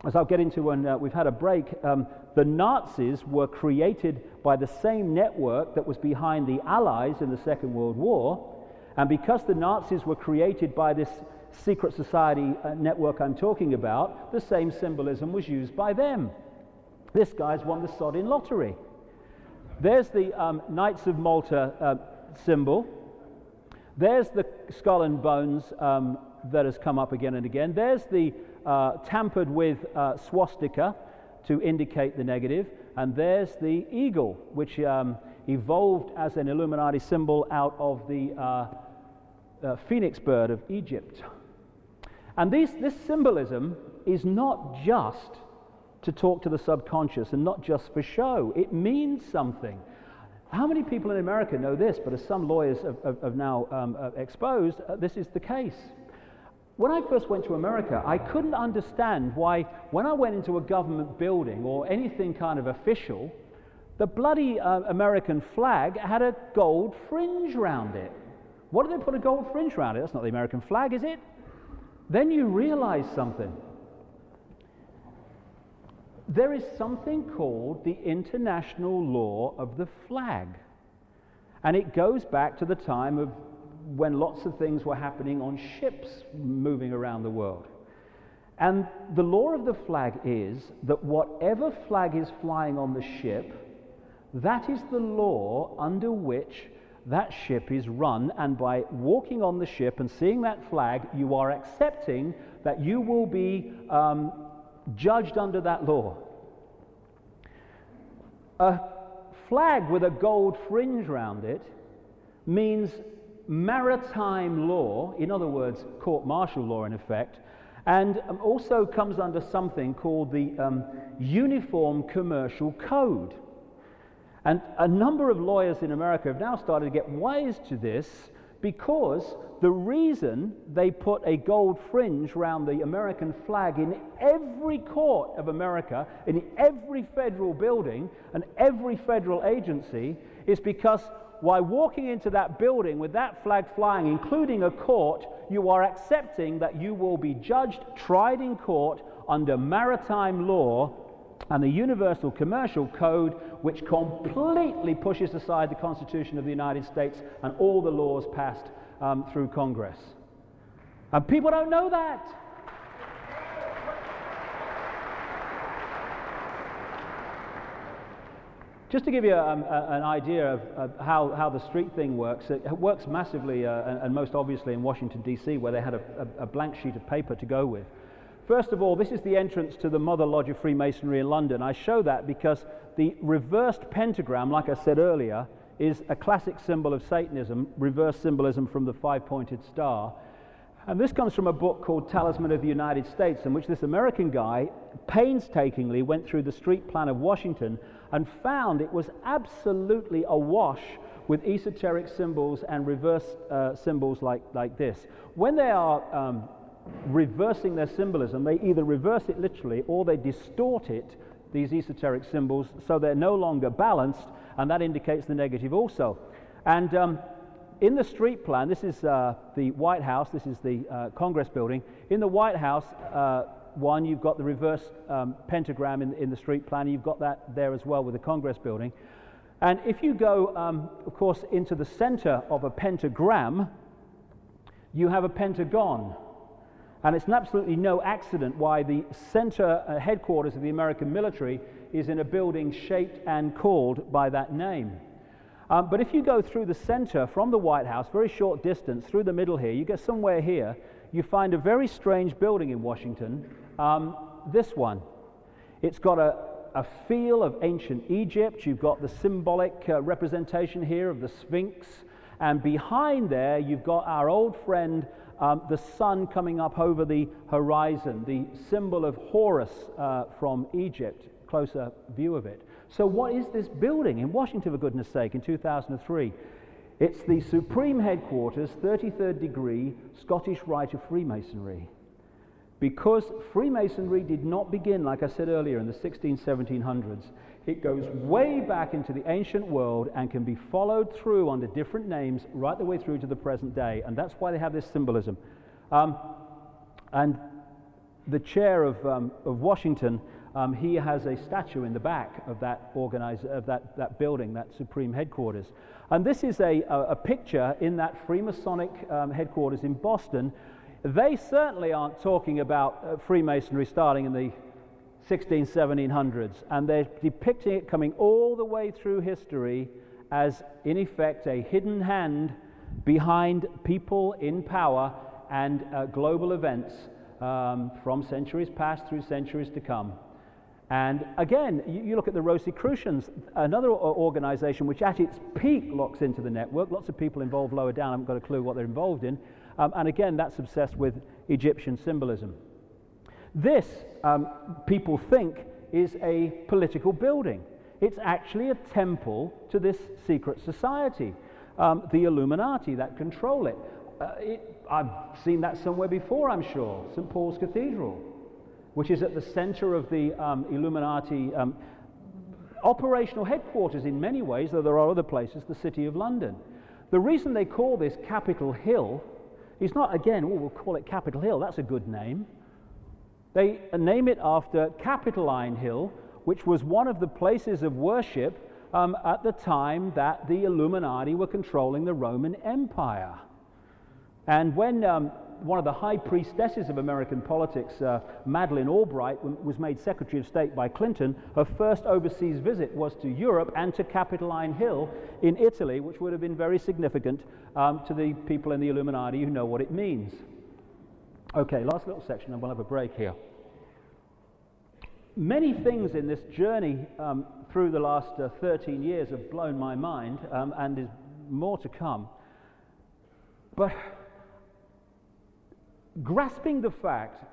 as I'll get into when we've had a break, the Nazis were created by the same network that was behind the Allies in the Second World War, and because the Nazis were created by this secret society network I'm talking about, the same symbolism was used by them. This guy's won the sod in lottery. There's the Knights of Malta symbol. There's the skull and bones that has come up again and again. There's the tampered with swastika to indicate the negative. And there's the eagle, which evolved as an Illuminati symbol out of the phoenix bird of Egypt. And this symbolism is not just to talk to the subconscious and not just for show. It means something. How many people in America know this, but as some lawyers have now exposed, this is the case. When I first went to America, I couldn't understand why, when I went into a government building or anything kind of official, The bloody American flag had a gold fringe round it. What did they put a gold fringe around it? That's not the American flag, is it? Then you realize something. There is something called the international law of the flag. And it goes back to the time of when lots of things were happening on ships moving around the world. And the law of the flag is that whatever flag is flying on the ship, that is the law under which that ship is run, and by walking on the ship and seeing that flag, you are accepting that you will be judged under that law. A flag with a gold fringe around it means maritime law, in other words, court-martial law in effect, and also comes under something called the Uniform Commercial Code. And a number of lawyers in America have now started to get wise to this, because the reason they put a gold fringe around the American flag in every court of America, in every federal building and every federal agency, is because while walking into that building with that flag flying, including a court, you are accepting that you will be judged, tried in court under maritime law and the Universal Commercial Code, which completely pushes aside the Constitution of the United States and all the laws passed through Congress. And people don't know that. Just to give you an idea of how the street thing works, it works massively and most obviously in Washington, D.C., where they had a blank sheet of paper to go with. First of all, this is the entrance to the Mother Lodge of Freemasonry in London. I show that because the reversed pentagram, like I said earlier, is a classic symbol of Satanism, reverse symbolism from the five-pointed star. And this comes from a book called Talisman of the United States, in which this American guy painstakingly went through the street plan of Washington and found it was absolutely awash with esoteric symbols and reverse symbols like this. When they are reversing their symbolism, they either reverse it literally or they distort it, these esoteric symbols, so they're no longer balanced, and that indicates the negative also. And in the street plan, this is the White House, this is the Congress building. In the White House, one, you've got the reverse pentagram in the street plan. You've got that there as well with the Congress building. And if you go, of course, into the center of a pentagram, you have a pentagon. And it's absolutely no accident why the center headquarters of the American military is in a building shaped and called by that name. But if you go through the center from the White House, very short distance, through the middle here, you get somewhere here, you find a very strange building in Washington, this one. It's got a feel of ancient Egypt. You've got the symbolic representation here of the Sphinx, and behind there you've got our old friend, the sun coming up over the horizon, the symbol of Horus from Egypt, closer view of it. So what is this building in Washington, for goodness sake, in 2003? It's the Supreme Headquarters, 33rd degree, Scottish Rite of Freemasonry. Because Freemasonry did not begin, like I said earlier, in the 1700s, it goes way back into the ancient world and can be followed through under different names right the way through to the present day, and that's why they have this symbolism. And the chair of Washington, he has a statue in the back of that that building, that Supreme Headquarters. And this is a picture in that Freemasonic headquarters in Boston. They certainly aren't talking about Freemasonry starting in the 1700s, and they're depicting it coming all the way through history as, in effect, a hidden hand behind people in power and global events from centuries past through centuries to come. And again, you look at the Rosicrucians, another organization which at its peak locks into the network. Lots of people involved lower down haven't got a clue what they're involved in. And again, that's obsessed with Egyptian symbolism. This, people think, is a political building. It's actually a temple to this secret society, the Illuminati that control it. I've seen that somewhere before, I'm sure, St. Paul's Cathedral, which is at the center of the Illuminati operational headquarters in many ways, though there are other places, the City of London. The reason they call this Capitol Hill is not, again, oh, we'll call it Capitol Hill, that's a good name. They name it after Capitoline Hill, which was one of the places of worship at the time that the Illuminati were controlling the Roman Empire. And when one of the high priestesses of American politics, Madeleine Albright, was made Secretary of State by Clinton, her first overseas visit was to Europe and to Capitoline Hill in Italy, which would have been very significant to the people in the Illuminati who know what it means. Okay, last little section and we'll have a break here. Many things in this journey through the last 13 years have blown my mind, and is more to come. But grasping the fact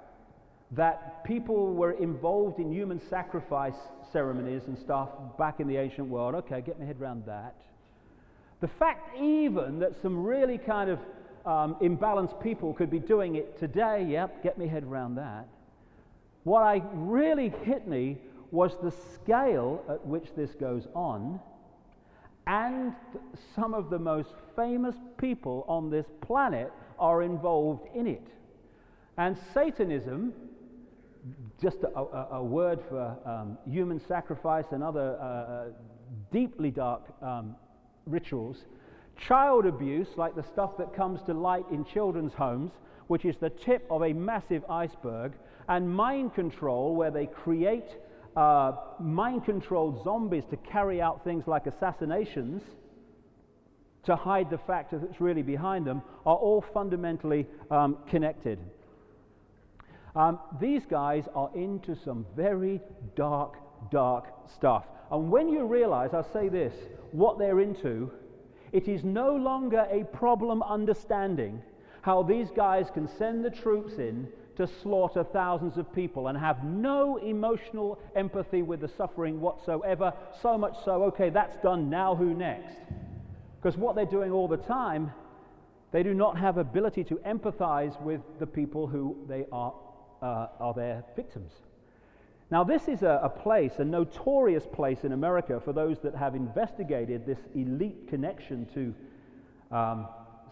that people were involved in human sacrifice ceremonies and stuff back in the ancient world, okay, get my head around that. The fact even that some really kind of imbalanced people could be doing it today, yep, get my head around that. What really hit me was the scale at which this goes on, and some of the most famous people on this planet are involved in it. And Satanism, just a word for human sacrifice and other deeply dark rituals, child abuse, like the stuff that comes to light in children's homes, which is the tip of a massive iceberg, and mind control, where they create mind-controlled zombies to carry out things like assassinations to hide the fact that it's really behind them, are all fundamentally connected. These guys are into some very dark stuff. And when you realize, I'll say this, what they're into, it is no longer a problem understanding how these guys can send the troops in to slaughter thousands of people and have no emotional empathy with the suffering whatsoever, so much so, okay, that's done, now who next? Because what they're doing all the time, they do not have ability to empathize with the people who they are their victims. Now this is a place, a notorious place in America for those that have investigated this elite connection to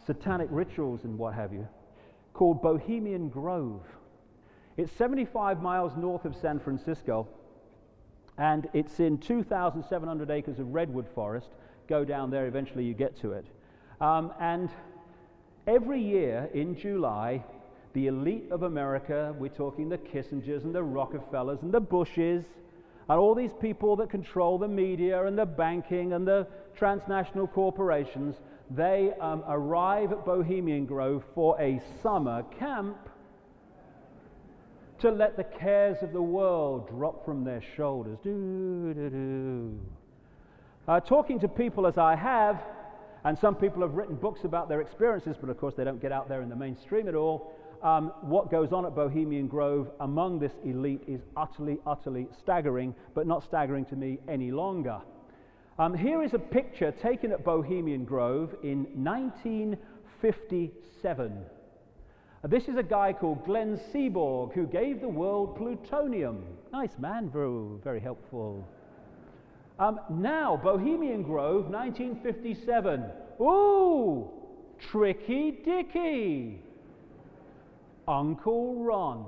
satanic rituals and what have you, called Bohemian Grove. It's 75 miles north of San Francisco, and it's in 2,700 acres of redwood forest. Go down there, eventually you get to it. And every year in July, the elite of America, we're talking the Kissingers and the Rockefellers and the Bushes, and all these people that control the media and the banking and the transnational corporations, they arrive at Bohemian Grove for a summer camp to let the cares of the world drop from their shoulders. Talking to people as I have, and some people have written books about their experiences, but of course they don't get out there in the mainstream at all. What goes on at Bohemian Grove among this elite is utterly staggering, but not staggering to me any longer. Here is a picture taken at Bohemian Grove in 1957. This is a guy called Glenn Seaborg, who gave the world plutonium. Nice man, very helpful. Now, Bohemian Grove, 1957. Ooh, Tricky Dicky. Uncle Ron.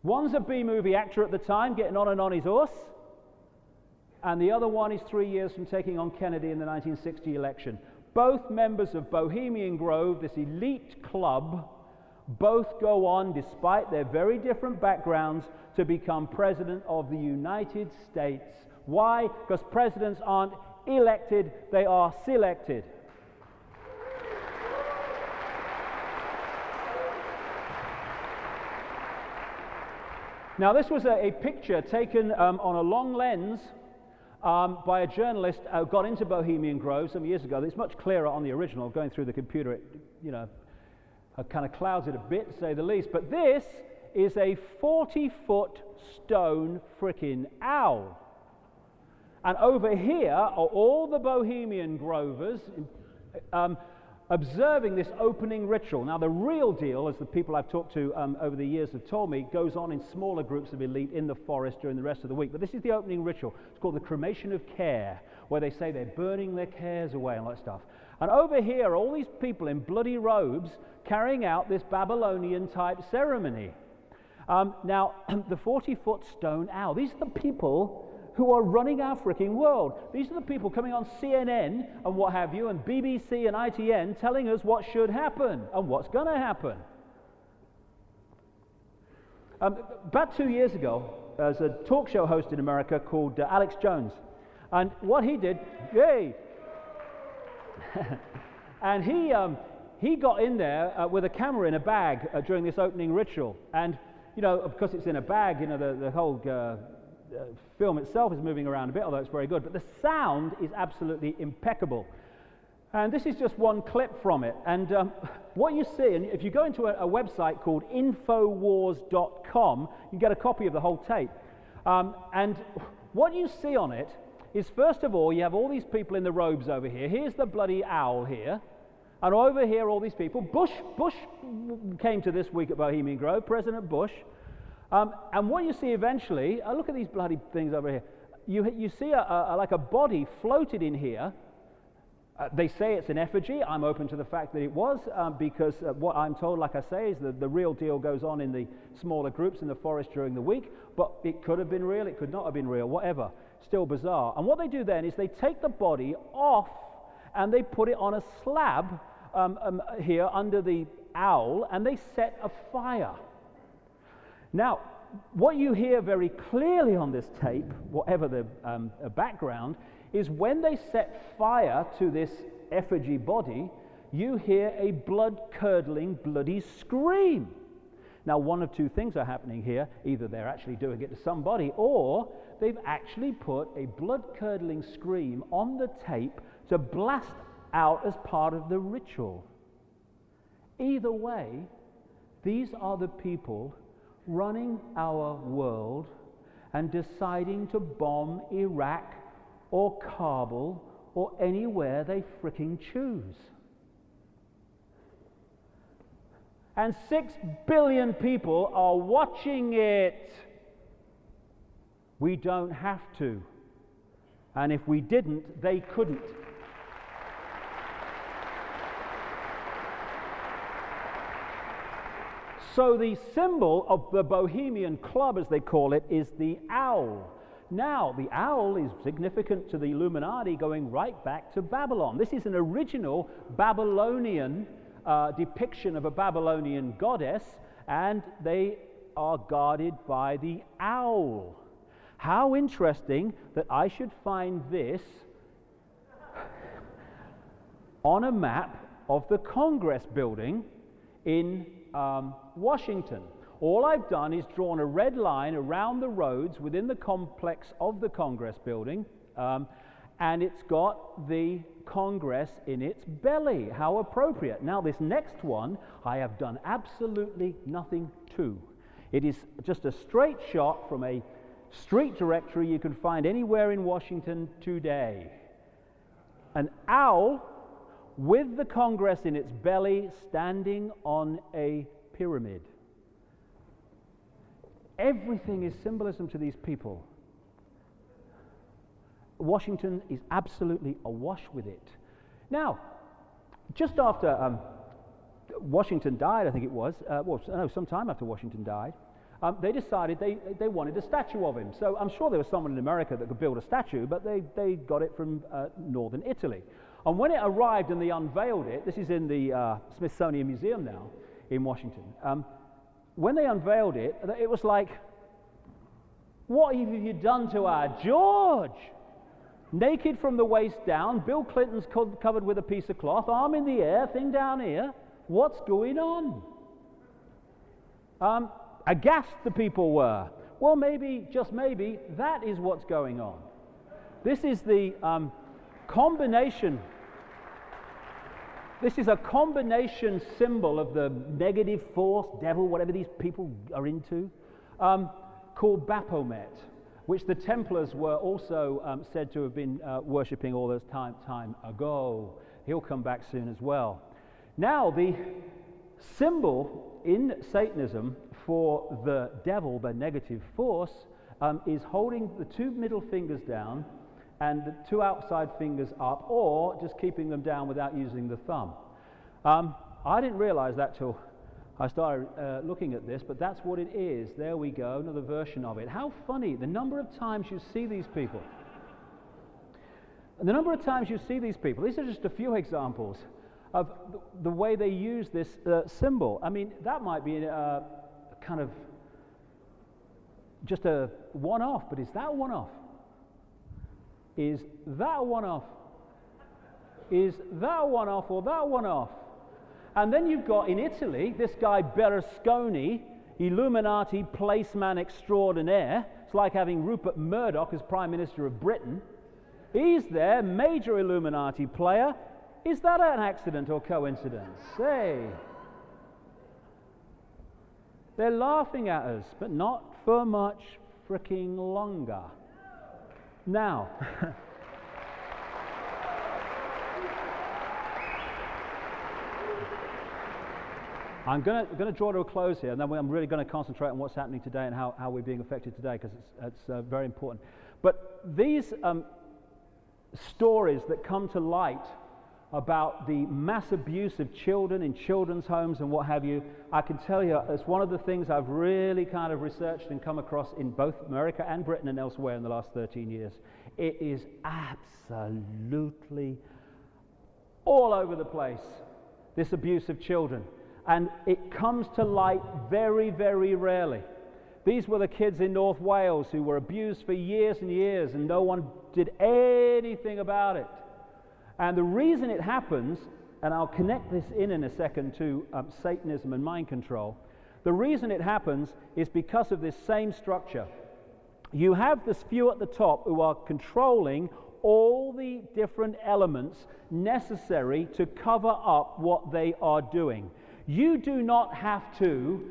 One's a B-movie actor at the time, getting on and on his horse, and the other one is 3 years from taking on Kennedy in the 1960 election. Both members of Bohemian Grove, this elite club, both go on, despite their very different backgrounds, to become president of the United States. Why? Because presidents aren't elected, they are selected. Now, this was a picture taken on a long lens by a journalist who got into Bohemian Grove some years ago. It's much clearer on the original. Going through the computer, it, kind of clouds it a bit, to say the least. But this is a 40-foot stone frickin' owl. And over here are all the Bohemian Grovers, observing this opening ritual. Now, the real deal, as the people I've talked to over the years have told me, goes on in smaller groups of elite in the forest during the rest of the week. But this is the opening ritual. It's called the cremation of care, where they say they're burning their cares away and all that stuff. And over here are all these people in bloody robes carrying out this Babylonian-type ceremony. Now, the 40-foot stone owl, these are the people who are running our freaking world. These are the people coming on CNN and what have you, and BBC and ITN telling us what should happen and what's going to happen. About 2 years ago, there's a talk show host in America called Alex Jones. And what he did, yay! And he got in there with a camera in a bag during this opening ritual. And, you know, because it's in a bag, you know, the whole film itself is moving around a bit, although it's very good. But the sound is absolutely impeccable. And this is just one clip from it. And what you see, and if you go into a website called Infowars.com, you can get a copy of the whole tape. And what you see on it is, first of all, you have all these people in the robes over here. Here's the bloody owl here. And over here, all these people. Bush came to this week at Bohemian Grove, President Bush. And what you see eventually, look at these bloody things over here. You see like a body floated in here. They say it's an effigy. I'm open to the fact that it was, because what I'm told, like I say, is that the real deal goes on in the smaller groups in the forest during the week. But it could have been real, it could not have been real, whatever. Still bizarre. And what they do then is they take the body off and they put it on a slab here under the owl, and they set a fire. Now, what you hear very clearly on this tape, whatever the background, is when they set fire to this effigy body, you hear a blood-curdling, bloody scream. Now, one of two things are happening here. Either they're actually doing it to somebody, or they've actually put a blood-curdling scream on the tape to blast out as part of the ritual. Either way, these are the people running our world and deciding to bomb Iraq or Kabul or anywhere they fricking choose. And 6 billion people are watching it. We don't have to. And if we didn't, they couldn't. So the symbol of the Bohemian Club, as they call it, is the owl. Now, the owl is significant to the Illuminati going right back to Babylon. This is an original Babylonian depiction of a Babylonian goddess, and they are guarded by the owl. How interesting that I should find this on a map of the Congress building in Washington. All I've done is drawn a red line around the roads within the complex of the Congress building, and it's got the Congress in its belly. How appropriate. Now, this next one I have done absolutely nothing to. It is just a straight shot from a street directory you can find anywhere in Washington today. An owl with the Congress in its belly standing on a pyramid. Everything is symbolism to these people. Washington is absolutely awash with it. Now, just after Washington died, I think it was, sometime after Washington died, they decided they wanted a statue of him. So I'm sure there was someone in America that could build a statue, but they got it from northern Italy. And when it arrived and they unveiled it, this is in the Smithsonian Museum now in Washington, when they unveiled it, it was like, what have you done to our George? Naked from the waist down, Bill Clinton's covered with a piece of cloth, arm in the air, thing down here. What's going on? Aghast the people were. Well, maybe, just maybe, that is what's going on. This is the combination. This is a combination symbol of the negative force, devil, whatever these people are into, called Baphomet, which the Templars were also said to have been worshipping all this time ago. He'll come back soon as well. Now, the symbol in Satanism for the devil, the negative force, is holding the two middle fingers down and the two outside fingers up, or just keeping them down without using the thumb. I didn't realize that till I started looking at this, but that's what it is. There we go, another version of it. How funny, the number of times you see these people. The number of times you see these people, these are just a few examples of the way they use this symbol. I mean, that might be kind of just a one-off, but is that a one-off? Is that a one-off? Is that a one-off or that one-off? And then you've got in Italy, this guy Berlusconi, Illuminati placeman extraordinaire. It's like having Rupert Murdoch as Prime Minister of Britain. He's there, major Illuminati player. Is that an accident or coincidence? Hey. They're laughing at us, but not for much fricking longer. Now, I'm going to draw to a close here, and then I'm really going to concentrate on what's happening today and how we're being affected today, because it's very important. But these stories that come to light about the mass abuse of children in children's homes and what have you, I can tell you it's one of the things I've really kind of researched and come across in both America and Britain and elsewhere in the last 13 years. It is absolutely all over the place, this abuse of children. And it comes to light very, very rarely. These were the kids in North Wales who were abused for years and years, and no one did anything about it. And the reason it happens, and I'll connect this in a second to Satanism and mind control, the reason it happens is because of this same structure. You have this few at the top who are controlling all the different elements necessary to cover up what they are doing. You do not have to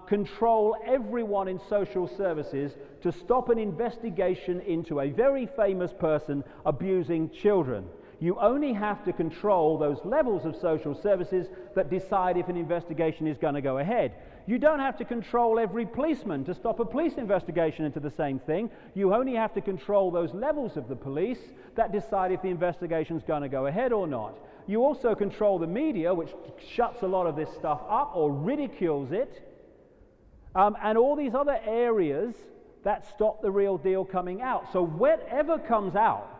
control everyone in social services to stop an investigation into a very famous person abusing children. You only have to control those levels of social services that decide if an investigation is going to go ahead. You don't have to control every policeman to stop a police investigation into the same thing. You only have to control those levels of the police that decide if the investigation is going to go ahead or not. You also control the media, which shuts a lot of this stuff up or ridicules it, and all these other areas that stop the real deal coming out. So whatever comes out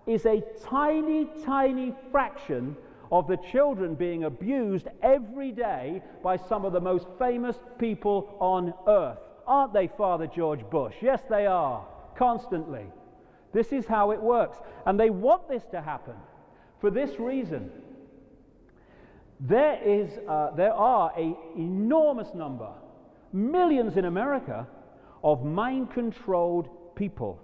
is a tiny, tiny fraction of the children being abused every day by some of the most famous people on earth. Aren't they, Father George Bush? Yes, they are, constantly. This is how it works. And they want this to happen for this reason. There are an enormous number, millions in America, of mind-controlled people.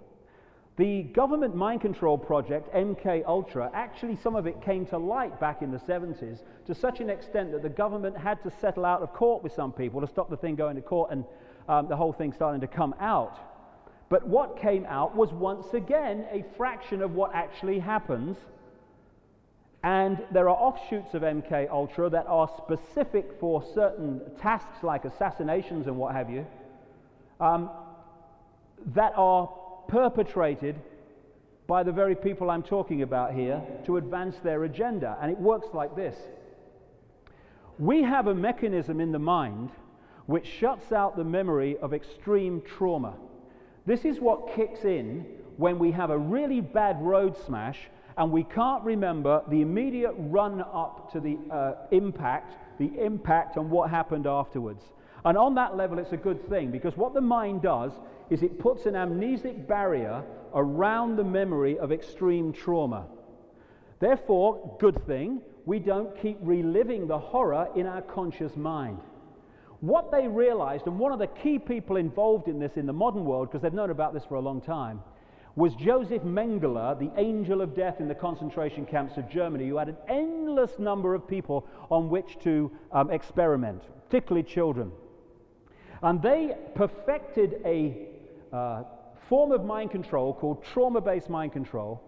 The government mind control project, MK Ultra, actually some of it came to light back in the 70s to such an extent that the government had to settle out of court with some people to stop the thing going to court and the whole thing starting to come out. But what came out was once again a fraction of what actually happens. And there are offshoots of MK Ultra that are specific for certain tasks like assassinations and what have you, that are perpetrated by the very people I'm talking about here to advance their agenda. And it works like this. We have a mechanism in the mind which shuts out the memory of extreme trauma. This is what kicks in when we have a really bad road smash and we can't remember the immediate run up to the impact and what happened afterwards. And on that level, it's a good thing, because what the mind does is it puts an amnesic barrier around the memory of extreme trauma. Therefore, good thing, we don't keep reliving the horror in our conscious mind. What they realized, and one of the key people involved in this in the modern world, because they've known about this for a long time, was Joseph Mengele, the angel of death in the concentration camps of Germany, who had an endless number of people on which to experiment, particularly children. And they perfected a form of mind control called trauma-based mind control,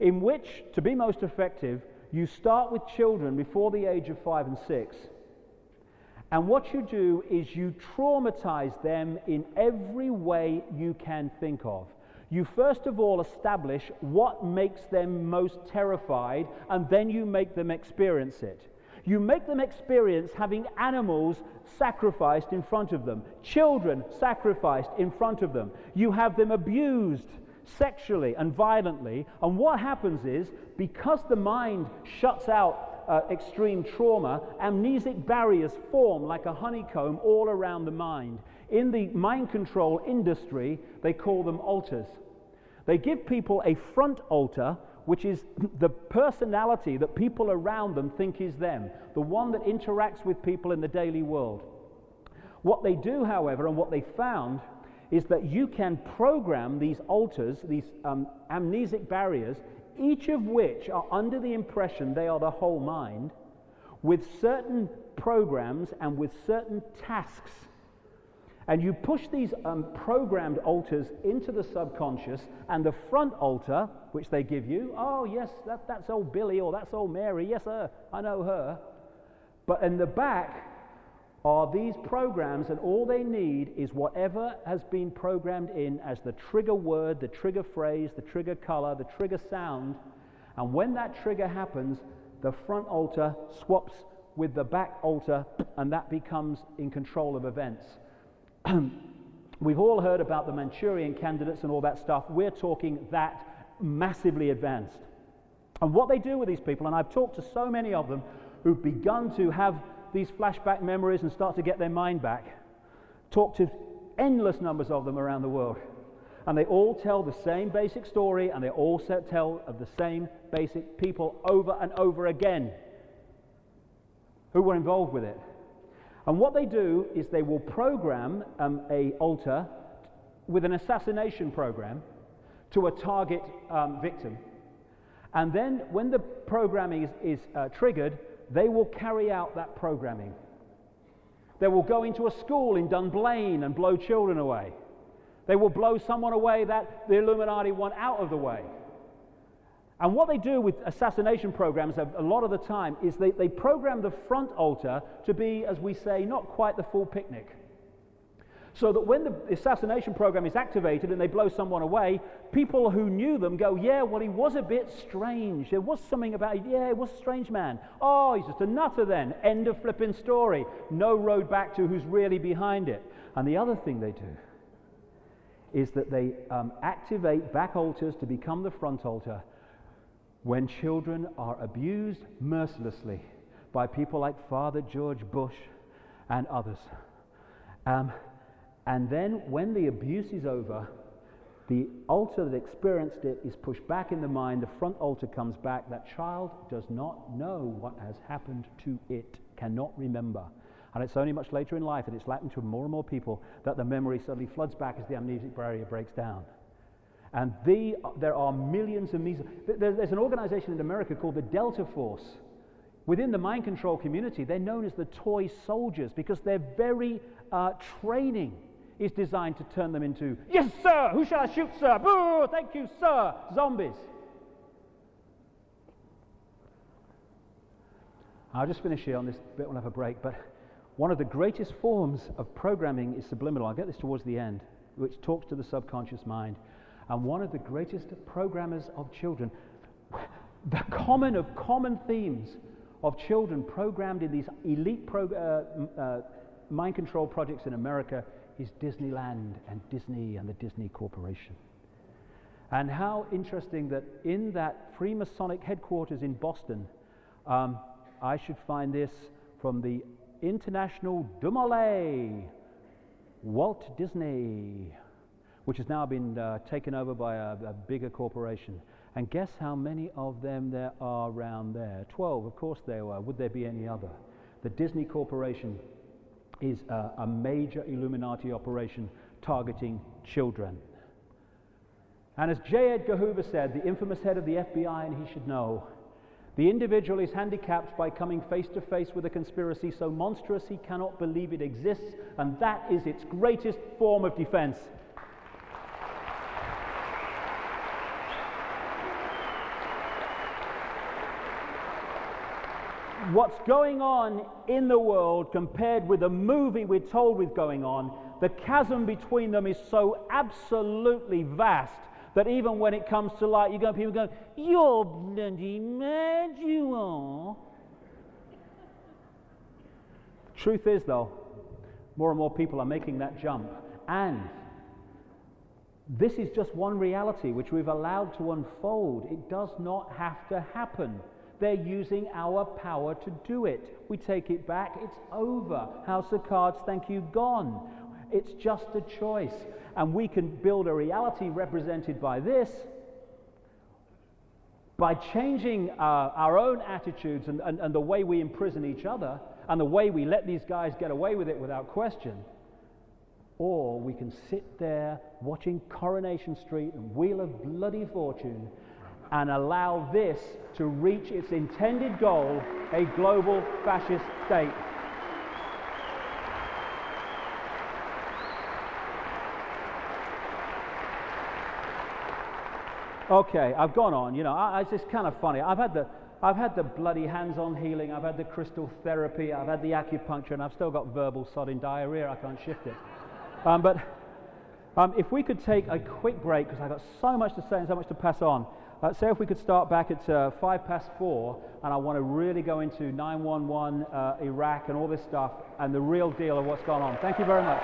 in which, to be most effective, You start with children before the age of 5 and 6. And what you do is you traumatize them in every way you can think of. You first of all establish what makes them most terrified, and then you make them experience it. You make them experience having animals sacrificed in front of them, children sacrificed in front of them. You have them abused sexually and violently, and what happens is, because the mind shuts out extreme trauma, amnesic barriers form like a honeycomb all around the mind. In the mind control industry, they call them altars. They give people a front altar, which is the personality that people around them think is them, the one that interacts with people in the daily world. What they do, however, and what they found, is that you can program these altars, these amnesic barriers, each of which are under the impression they are the whole mind, with certain programs and with certain tasks. And you push these programmed altars into the subconscious, and the front altar, which they give you, oh yes, that's old Billy, or that's old Mary, yes sir, I know her. But in the back are these programs, and all they need is whatever has been programmed in as the trigger word, the trigger phrase, the trigger color, the trigger sound. And when that trigger happens, the front altar swaps with the back altar, and that becomes in control of events. We've all heard about the Manchurian candidates and all that stuff. We're talking that massively advanced. And what they do with these people, and I've talked to so many of them who've begun to have these flashback memories and start to get their mind back, talk to endless numbers of them around the world, and they all tell the same basic story, and they all tell of the same basic people over and over again who were involved with it. And what they do is they will program a altar with an assassination program to a target victim, and then when the programming is triggered, they will carry out that programming. They will go into a school in Dunblane and blow children away. They will blow someone away that the Illuminati want out of the way. And what they do with assassination programs a lot of the time is they program the front altar to be, as we say, not quite the full picnic. So that when the assassination program is activated and they blow someone away, people who knew them go, yeah, well, he was a bit strange. There was something about it. Yeah, he was a strange man. Oh, he's just a nutter then. End of flipping story. No road back to who's really behind it. And the other thing they do is that they activate back altars to become the front altar when children are abused mercilessly by people like Father George Bush and others. And then when the abuse is over, the altar that experienced it is pushed back in the mind, the front altar comes back. That child does not know what has happened to it, cannot remember. And it's only much later in life, and it's happened to more and more people, that the memory suddenly floods back as the amnesic barrier breaks down. And there are millions of there's an organization in America called the Delta Force. Within the mind control community, they're known as the toy soldiers, because their very training is designed to turn them into, yes sir, who shall I shoot sir, boo, thank you sir, zombies. I'll just finish here on this bit, we'll have a break, but one of the greatest forms of programming is subliminal. I'll get this towards the end, which talks to the subconscious mind. And one of the greatest programmers of children, the common themes of children programmed in these elite mind control projects in America is Disneyland and Disney and the Disney Corporation. And how interesting that in that Freemasonic headquarters in Boston, I should find this from the International Dumole, Walt Disney, which has now been taken over by a bigger corporation. And guess how many of them there are around there? 12, of course there were. Would there be any other? The Disney Corporation is a major Illuminati operation targeting children. And as J. Edgar Hoover said, the infamous head of the FBI, and he should know, the individual is handicapped by coming face to face with a conspiracy so monstrous he cannot believe it exists, and that is its greatest form of defense. what's going on in the world compared with the movie we're told is going on, the chasm between them is so absolutely vast that even when it comes to light, you go, people go, "You're bloody mad, you are." Truth is, though, more and more people are making that jump, and this is just one reality which we've allowed to unfold. It does not have to happen. They're using our power to do it. We take it back, it's over. House of Cards, thank you, gone. It's just a choice. And we can build a reality represented by this, by changing our own attitudes and the way we imprison each other, and the way we let these guys get away with it without question. Or we can sit there watching Coronation Street and Wheel of Bloody Fortune and allow this to reach its intended goal, a global fascist state. Okay, I've gone on. You know, it's just kind of funny. I've had the bloody hands-on healing. I've had the crystal therapy. I've had the acupuncture, and I've still got verbal sodding diarrhea. I can't shift it. But if we could take a quick break, because I've got so much to say and so much to pass on. Say if we could start back at 4:05, and I want to really go into 9/11, Iraq, and all this stuff, and the real deal of what's gone on. Thank you very much.